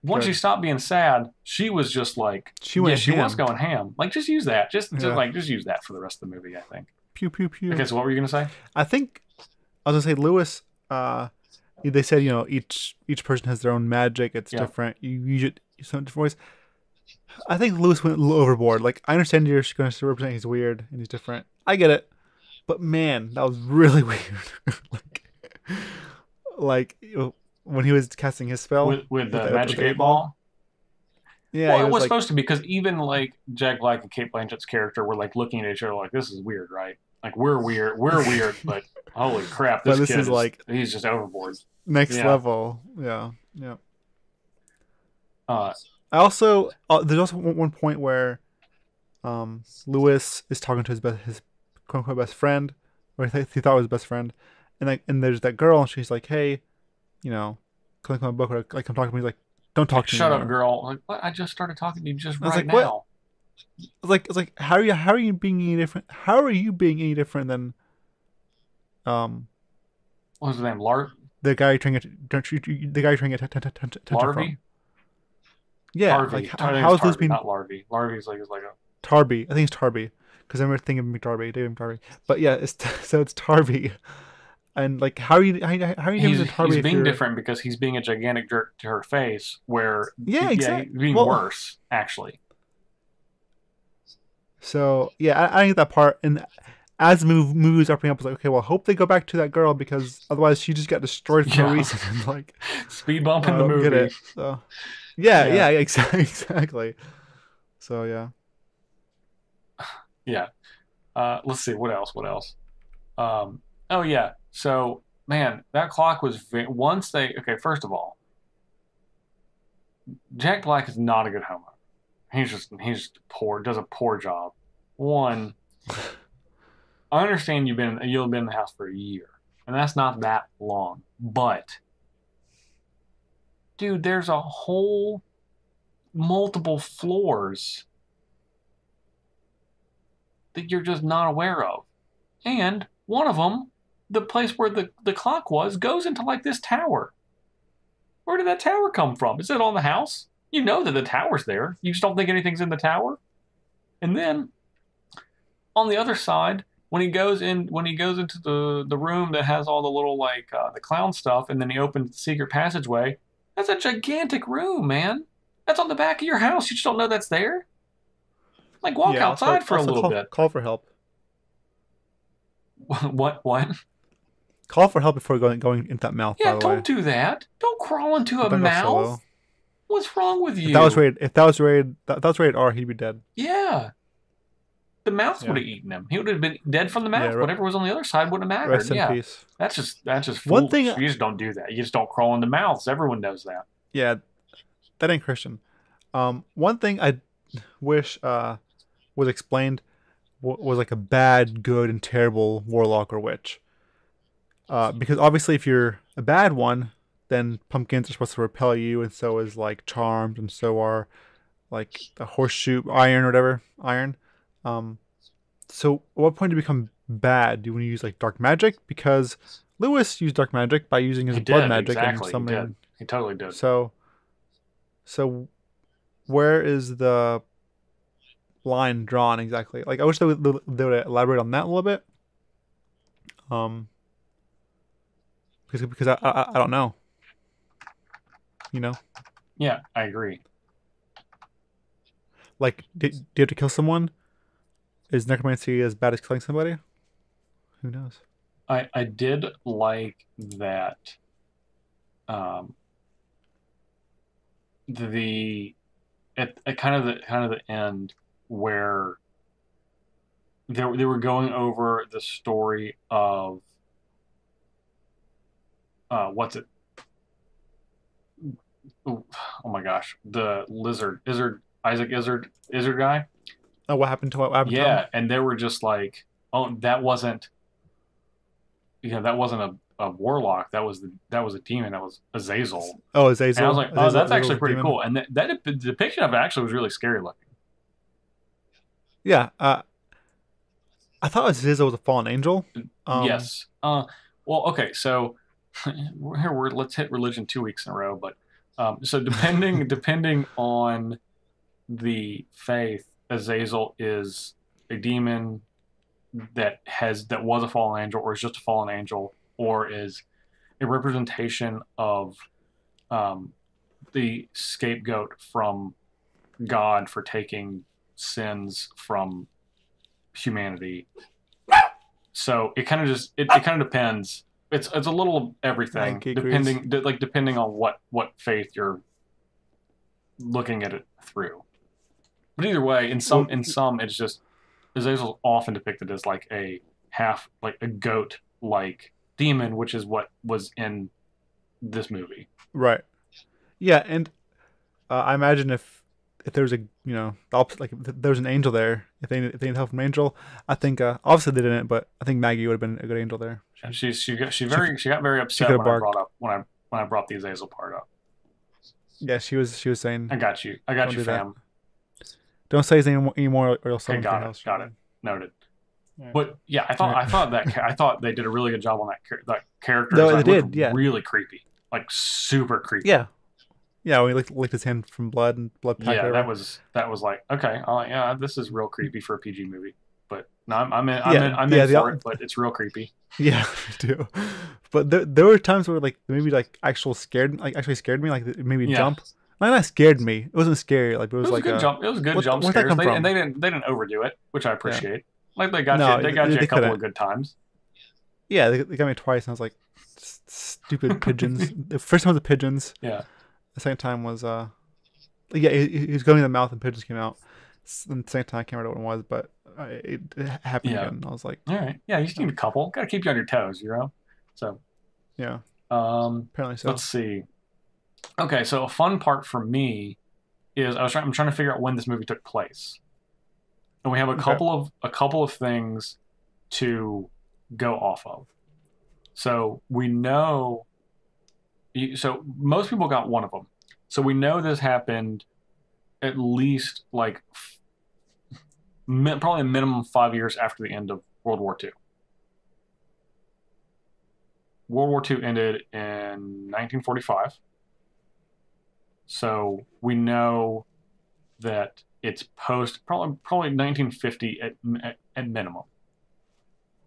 once she stopped being sad, she was just like she was going ham. Like just use that. Just use that for the rest of the movie. I think. Pew pew pew. Okay, so what were you gonna say? I was gonna say Lewis. They said each person has their own magic. It's different. You use it some different ways. I think Lewis went a little overboard. Like, I understand you're going to represent he's weird and he's different. I get it. But man, that was really weird. like when he was casting his spell with the with magic the 8 ball. Yeah, Well, he it was was like, supposed to be because even like Jack Black and Kate Blanchett's character were like looking at each other like, this is weird, right? Like we're weird, but holy crap, but this this kid is like he's just overboard. next Yeah. level. Yeah, yeah. Uh, I also there's also one point where Lewis is talking to his quote unquote best friend, or he thought was his best friend, and there's that girl, and she's like, hey, you know, click my book, or like come talk to me. He's like, don't talk to me shut anymore. up, girl. Like, what? I just started talking to you just I was right like, what? now. It's like how are you being any different? How are you being any different than What was his name? the guy you're trying to the guy you're trying to get attention Larvey? from? Yeah, Tarvey. like I think how it's is Lewis Tarvey, being not Larvey. Larvy's like a Tarby? I think it's Tarby because I remember thinking of McDarby, David McDarby. But yeah, so it's Tarby. And like, how are you giving to Tarby? He's being different because he's being a gigantic jerk to her face. Where exactly. he's being worse actually. So yeah, I get that part. And as the movie was wrapping up, I was like, okay, well, I hope they go back to that girl because otherwise she just got destroyed for no reason. Like speed bump in the movie. Get it. So yeah, exactly. So yeah. Yeah. Let's see what else. Oh yeah. So man, that clock was once they okay. First of all, Jack Black is not a good homeowner. He's just poor. Does a poor job. One, I understand you've been in the house for a year, and that's not that long. But dude, there's a whole multiple floors that you're just not aware of, and one of them, the place where the clock was, goes into like this tower. Where did that tower come from? Is it on the house? You know that the tower's there. You just don't think anything's in the tower. And then on the other side, when he goes into the room that has all the little like the clown stuff, and then he opens the secret passageway, that's a gigantic room, man. That's on the back of your house. You just don't know that's there. Like walk outside for a little bit. Call for help. What? Call for help before going into that mouth. Yeah, by the way. don't do that. Don't crawl into a mouth. What's wrong with you? If that was rated R, he'd be dead. Yeah. The mouth would have eaten him. He would have been dead from the mouth. Yeah, whatever was on the other side wouldn't have mattered. Rest in peace. That's just foolish. One thing, you just don't do that. You just don't crawl into mouths. Everyone knows that. Yeah, that ain't Christian. One thing I wish was explained was like a bad, good, and terrible warlock or witch. Because obviously, if you're a bad one, then pumpkins are supposed to repel you, and so is like charms, and so are like the horseshoe iron or whatever iron. So at what point do you become bad? Do you want to use like dark magic? Because Lewis used dark magic by using his blood magic and summoning. He totally did. So where is the line drawn exactly? Like I wish they would elaborate on that a little bit. Because I don't know. You know? Yeah, I agree. Like, do you have to kill someone? Is necromancy as bad as killing somebody? Who knows? I did like that. At kind of the end where they were going over the story of what's it? Oh my gosh, the Isaac Izzard guy. Oh, what happened to him? Yeah, and they were just like, oh, that wasn't a warlock. That was a demon. That was Azazel. Oh, Azazel. And I was like, oh, that's actually pretty cool. And that depiction of it actually was really scary looking. Yeah, I thought Azazel was a fallen angel. Yes. Well, okay, so let's hit religion 2 weeks in a row, but so depending on the faith, Azazel is a demon that was a fallen angel, or is just a fallen angel, or is a representation of the scapegoat from God for taking sins from humanity. So it kind of just it kind of depends. It's a little of everything depending on what faith you're looking at it through. But either way, in some it's just Azazel's often depicted as like a goat like demon, which is what was in this movie. Right. Yeah, and I imagine if there was a the opposite, like if there was an angel there, if they need help from an angel, I think obviously they didn't, but I think Maggie would have been a good angel there. She got very upset when I brought the Azazel part up. Yeah, she was saying, I got you, fam. Don't say his name anymore, or you'll say something else. Got it. Noted. Right. But yeah, I thought they did a really good job on that character. No, they did. Yeah, really creepy, like super creepy. Yeah. Yeah, when he licked his hand from blood and blood packed over. that was like, okay, this is real creepy for a PG movie. But no, I'm in for it, but it's real creepy. Yeah, me too. But there were times where like maybe like actually scared me, like it made me jump. Not scared me. It wasn't scary. Like it was like a good jump. It was good jump scares. They didn't overdo it, which I appreciate. Yeah. Like they got you a couple of good times. Yeah, they got me twice, and I was like, stupid pigeons. The first time was the pigeons. Yeah. The second time was he was going in the mouth and pigeons came out. And the second time I can't remember what it was, but it happened again. I was like, all right, yeah, you just need a couple. Got to keep you on your toes, So yeah. Apparently so. Let's see. Okay, so a fun part for me is I'm trying to figure out when this movie took place, and we have a couple of things to go off of. So we know. So most people got one of them. So we know this happened at least like probably a minimum 5 years after the end of World War II. World War II ended in 1945. So we know that it's probably 1950 at minimum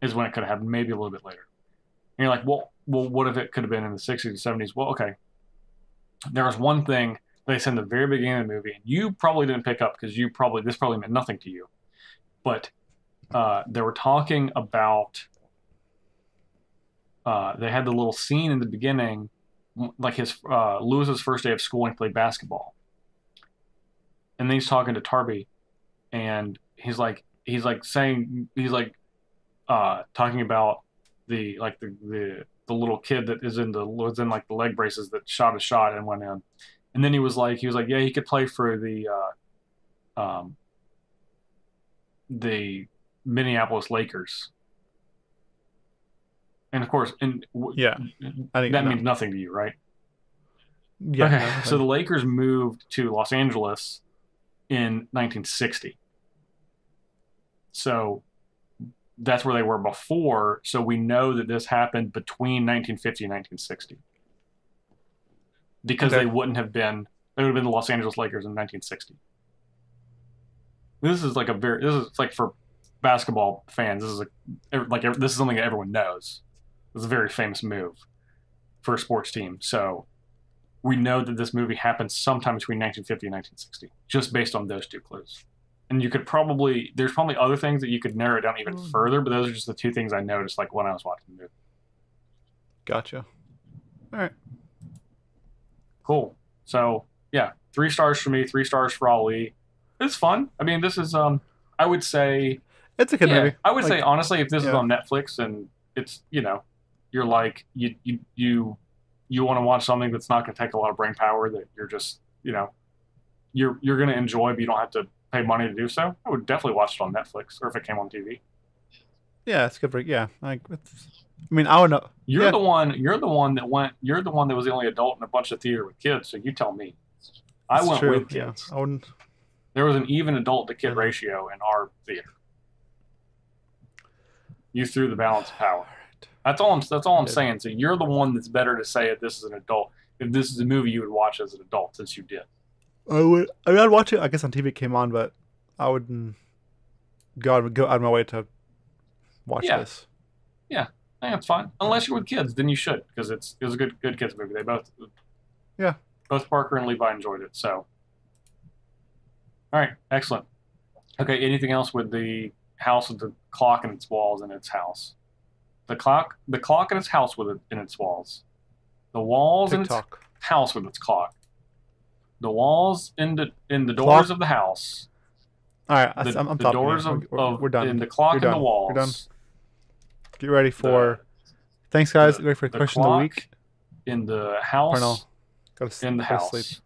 is when it could have happened, maybe a little bit later. And you're like, well, what if it could have been in the 60s and 70s? Well, okay. There was one thing they said in the very beginning of the movie, and you probably didn't pick up because this probably meant nothing to you. But they were talking about, they had the little scene in the beginning, like Lewis's first day of school and he played basketball. And then he's talking to Tarby, and he's talking about the little kid that was in like the leg braces that shot a shot and went in. And then he was like, yeah, he could play for the Minneapolis Lakers. And of course, that means nothing to you, right? Yeah. Okay. So the Lakers moved to Los Angeles in 1960. So that's where they were before. So we know that this happened between 1950 and 1960. Because they would have been the Los Angeles Lakers in 1960. This is like for basketball fans. This is something that everyone knows. It's a very famous move for a sports team. So we know that this movie happened sometime between 1950 and 1960, just based on those two clues. And there's probably other things that you could narrow it down even further, but those are just the two things I noticed like when I was watching the movie. Gotcha. All right. Cool. So yeah, 3 stars for me, 3 stars for Ali. It's fun. I mean, this is I would say it's a good movie. I would say honestly, if this is on Netflix and it's you're like you want to watch something that's not going to take a lot of brain power, that you're just you're going to enjoy, but you don't have to pay money to do so, I would definitely watch it on Netflix, or if it came on TV. Yeah, it's good for I mean, I would know. You're the one that was the only adult in a bunch of theater with kids, so you tell me. I went with kids. Yeah, I wouldn't. There was an even adult to kid ratio in our theater. You threw the balance of power. That's all I'm saying. So you're the one that's better to say if this is an adult. If this is a movie you would watch as an adult, since you did. I'd watch it, I guess, on TV it came on, but I wouldn't go out of my way to watch this. Yeah, that's fine. Unless you're with kids, then you should, because it was a good kids movie. They both Parker and Levi enjoyed it. So All right, excellent. Okay, anything else with the house with the clock in its walls and its house? The clock in its house with it in its walls. The walls in its TikTok. house with its clock. The walls in the doors Clock. of the house. All right, The I'm the stopping doors you. of We're done. in the clock You're and the done. walls. You're done. Get ready for. Thanks, guys. Get ready for the question of the clock week. in the house. Parnell, gotta In the go to house. sleep.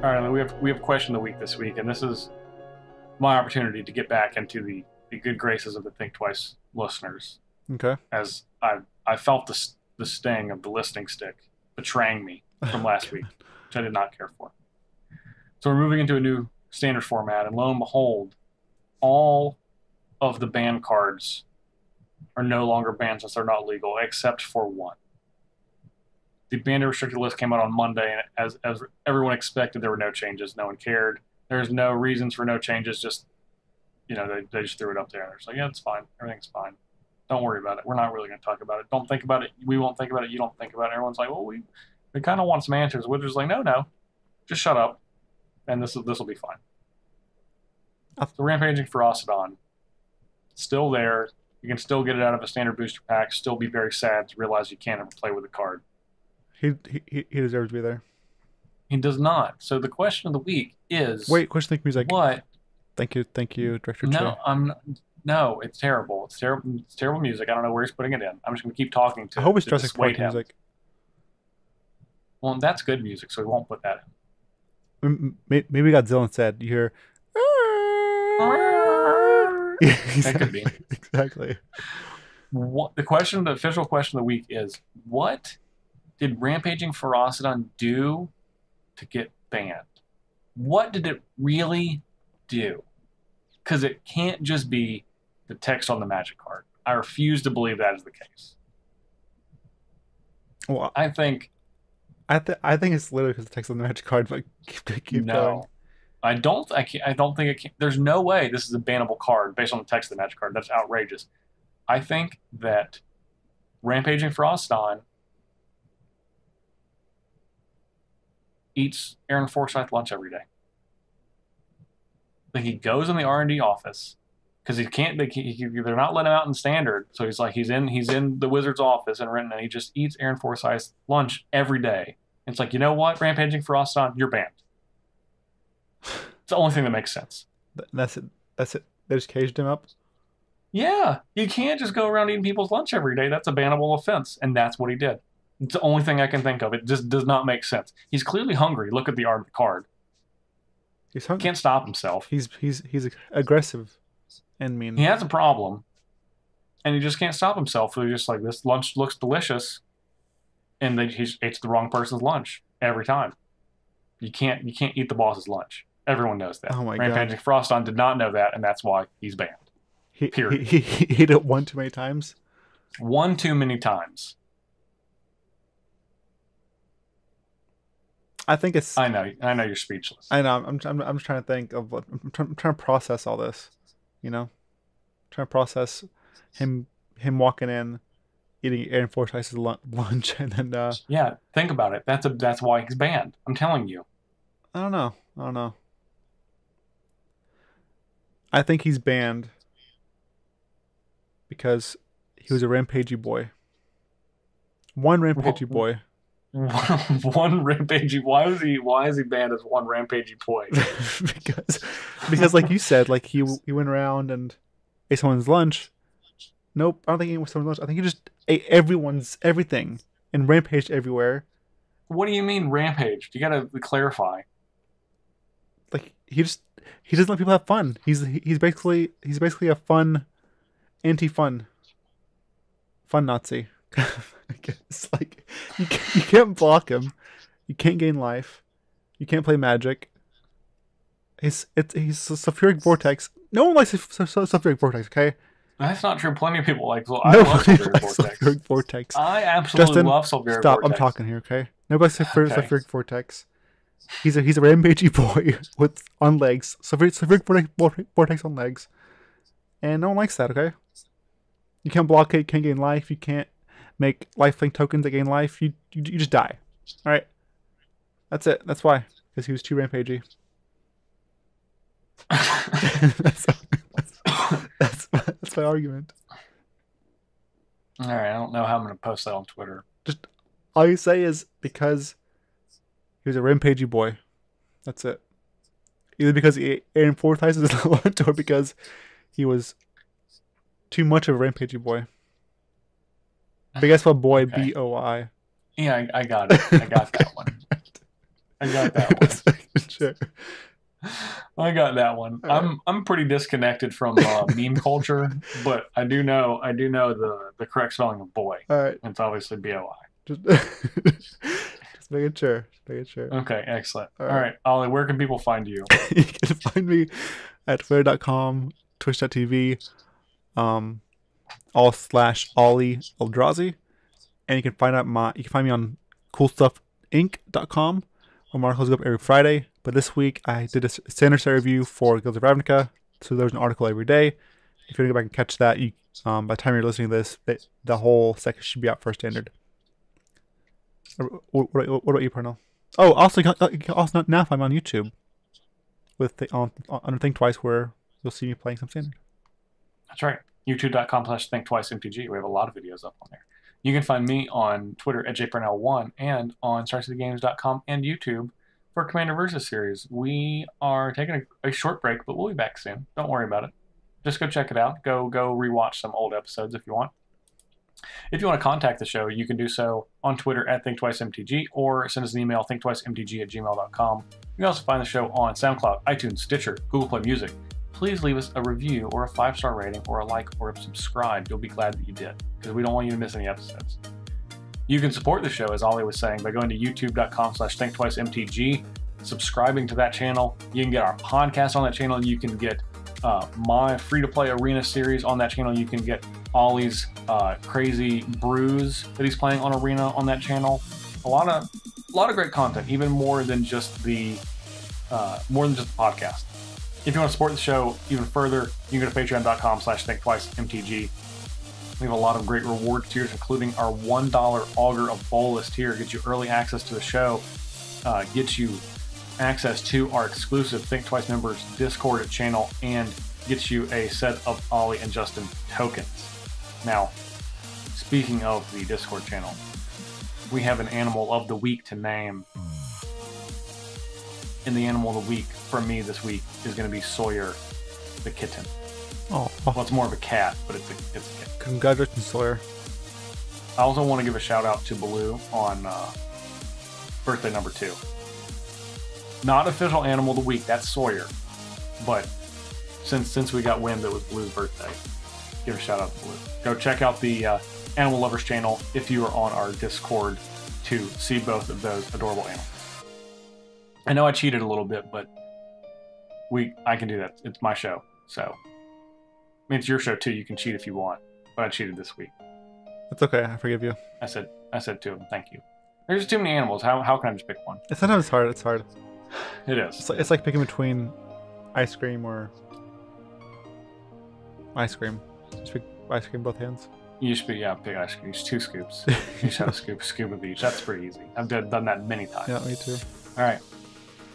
All right, we have question of the week this week, and this is my opportunity to get back into the good graces of the Thinktwice listeners, Okay. as I felt the sting of the listening stick betraying me from last week, which I did not care for. So we're moving into a new standard format, and lo and behold, all of the ban cards are no longer banned since they're not legal, except for one. The banned restricted list came out on Monday, and as everyone expected, there were no changes. No one cared. There's no reasons for no changes. Just, they just threw it up there. And they're just like, yeah, it's fine. Everything's fine. Don't worry about it. We're not really going to talk about it. Don't think about it. We won't think about it. You don't think about it. Everyone's like, well, we kind of want some answers. Wizards like, no, just shut up, and this will be fine. So Rampaging Ferocity, still there. You can still get it out of a standard booster pack. Still be very sad to realize you can't ever play with the card. He deserves to be there. He does not. So the question of the week is... Wait, question think music. What? Thank you, Director No, Che. No, it's terrible. It's terrible music. I don't know where he's putting it in. I'm just going to keep talking to I hope it's to Jurassic dissuade Park him. music. Well, that's good music, so we won't put that Maybe Godzilla instead. You hear... in. Yeah, That could be. Exactly. The official question of the week is, what did Rampaging Ferocity do to get banned? What did it really do? Because it can't just be the text on the Magic card. I refuse to believe that is the case. Well, I think it's literally because the text on the Magic card, but keep going. I don't think it can. There's no way this is a bannable card based on the text of the Magic card. That's outrageous. I think that Rampaging Ferocity eats Aaron Forsyth lunch every day. Like, he goes in the R&D office because he can't. They're not letting him out in standard, so he's in the Wizard's office in Renton, and he just eats Aaron Forsyth's lunch every day. And it's like, you know what, Rampaging Ferocity, you're banned. It's the only thing that makes sense. That's it. They just caged him up. Yeah, you can't just go around eating people's lunch every day. That's a bannable offense, and that's what he did. It's the only thing I can think of. It just does not make sense. He's clearly hungry. Look at the art of the card. He's hungry. Can't stop himself. He's aggressive and mean. He has a problem, and he just can't stop himself. So he's just like, this lunch looks delicious, and he eats the wrong person's lunch every time. You can't eat the boss's lunch. Everyone knows that. Oh my God. Rampaging Ferocity did not know that, and that's why he's banned. Period. He ate it one too many times. One too many times. I think it's. I know you're speechless. I know. I'm just trying to think of what I'm trying to process all this. Trying to process him walking in, eating Aaron Forsyth's lunch, and then. Yeah, think about it. That's why he's banned. I'm telling you. I don't know. I think he's banned because he was a rampagey boy. One rampagey boy. One rampagey. Why is he banned as one rampagey boy? because like you said, like he went around and ate someone's lunch. Nope, I don't think he ate someone's lunch. I think he just ate everything and rampaged everywhere. What do you mean rampaged? You gotta clarify. Like he doesn't let people have fun. He's basically a fun anti-fun Nazi. I guess like you can't block him. You can't gain life. You can't play Magic. He's a sulfuric vortex. No one likes sulfuric vortex. Okay. That's not true. Plenty of people like. No I love one sulfuric likes vortex. sulfuric vortex. I absolutely Justin, love sulfuric stop. vortex. I'm talking here. Okay. Nobody Sulfuric Vortex. He's a rampagey boy with on legs. Sulfuric Vortex on legs. And no one likes that, okay? You can't block it, you can't gain life, you can't make lifelink tokens that gain life. You just die. Alright? That's it. That's why. Because he was too rampagey. that's my argument. Alright, I don't know how I'm going to post that on Twitter. Just all you say is because he was a rampagey boy. That's it. Either because Aaron Forsyth is a lot, or because he was too much of a rampagey boy. But guess what, boy? Okay. BOI. Yeah, I got it. I got that one. I got that one. Sure. I got that one. Right. I'm pretty disconnected from meme culture, but I do know the correct spelling of boy. All right. It's obviously BOI. Just making sure. Okay, excellent. All right, Ollie, where can people find you? You can find me at twitter.com, twitch.tv, /Ollie Aintrazi, and you can find me on coolstuffinc.com, where my articles go up every Friday. But this week I did a standard set review for Guilds of Ravnica, so there's an article every day. If you want to go back and catch that, you by the time you're listening to this, the whole section should be out for standard. What about you, Parnell? Oh, also you can also now find me on YouTube with on Thinktwice, where you'll see me playing some standard. That's right. YouTube.com/ThinktwiceMTG. We have a lot of videos up on there. You can find me on Twitter at jparnell1 and on StarCityGames.com and YouTube for Commander Versus series. We are taking a short break, but we'll be back soon. Don't worry about it. Just go check it out. Go rewatch some old episodes if you want. If you want to contact the show, you can do so on Twitter at ThinktwiceMTG or send us an email, thinktwicemtg@gmail.com. You can also find the show on SoundCloud, iTunes, Stitcher, Google Play Music. Please leave us a review or a 5-star rating or a like or a subscribe. You'll be glad that you did, because we don't want you to miss any episodes. You can support the show, as Ollie was saying, by going to youtube.com/ThinktwiceMTG, subscribing to that channel. You can get our podcast on that channel. You can get my free-to-play arena series on that channel. You can get Ollie's crazy brews that he's playing on arena on that channel. A lot of great content, even more than just the podcast. If you want to support the show even further, you can go to patreon.com/ThinktwiceMTG. We have a lot of great reward tiers, including our $1 Augur of Bolas tier. Gets you early access to the show, gets you access to our exclusive Think Twice members Discord channel, and gets you a set of Ollie and Justin tokens. Now, speaking of the Discord channel, we have an animal of the week to name. And the animal of the week for me this week is going to be Sawyer the kitten. Oh, well, it's more of a cat, but it's a kitten. Congratulations, Sawyer. I also want to give a shout out to Baloo on birthday number 2. Not official animal of the week, that's Sawyer. But since we got wind that it was Baloo's birthday, give a shout out to Baloo. Go check out the Animal Lovers channel if you are on our Discord to see both of those adorable animals. I know I cheated a little bit, but I can do that. It's my show, so. I mean, it's your show too. You can cheat if you want, but I cheated this week. It's okay. I forgive you. I said 2 of them. Thank you. There's just too many animals. How can I just pick one? Sometimes it's hard. It's hard. It is. It's like picking between ice cream or ice cream. Just pick ice cream both hands. You should pick ice cream. Use 2 scoops. You should have a scoop of each. That's pretty easy. I've done that many times. Yeah, me too. All right.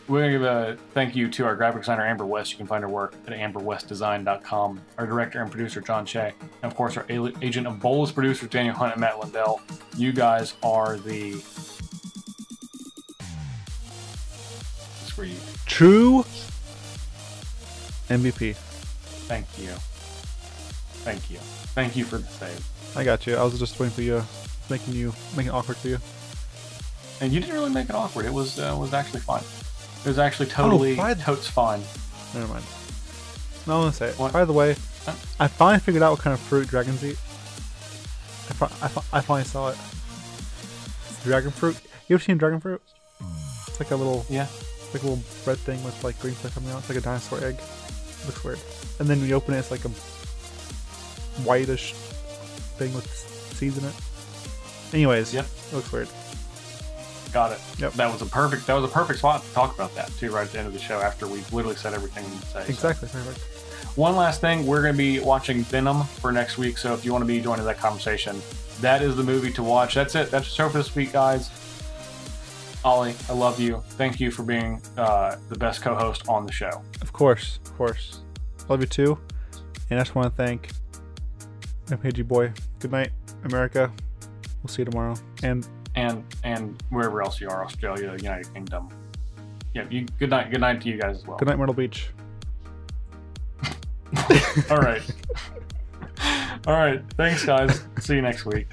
We're going to give a thank you to our graphic designer, Amber West. You can find her work at amberwestdesign.com. Our director and producer, John Shea. And, of course, our agent of Bolas producers, Daniel Hunt and Matt Lindell. You guys are the... This for you. True MVP. Thank you. Thank you. Thank you for the save. I got you. I was just waiting for you, making it awkward for you. And you didn't really make it awkward. It was actually fun. It was actually totally totes fun. Never mind. No, I want to say it. What? By the way, I finally figured out what kind of fruit dragons eat. I finally saw it. Dragon fruit. You ever seen dragon fruit? It's like a little like a little red thing with like green stuff coming out. It's like a dinosaur egg. It looks weird. And then when you open it, it's like a whitish thing with seeds in it. Anyways, yep. It looks weird. Got it. Yep. That was a perfect spot to talk about that too, right at the end of the show after we've literally said everything we need to say. Exactly. So. Perfect. One last thing, we're going to be watching Venom for next week, so if you want to be joining that conversation, that is the movie to watch. That's it. That's the show for this week, guys. Ollie, I love you. Thank you for being the best co-host on the show. Of course. Love you too. And I just want to thank MTG boy. Good night, America. We'll see you tomorrow. And wherever else you are, Australia, United Kingdom. Yeah, good night to you guys as well. Good night, Myrtle Beach. All right. Thanks, guys. See you next week.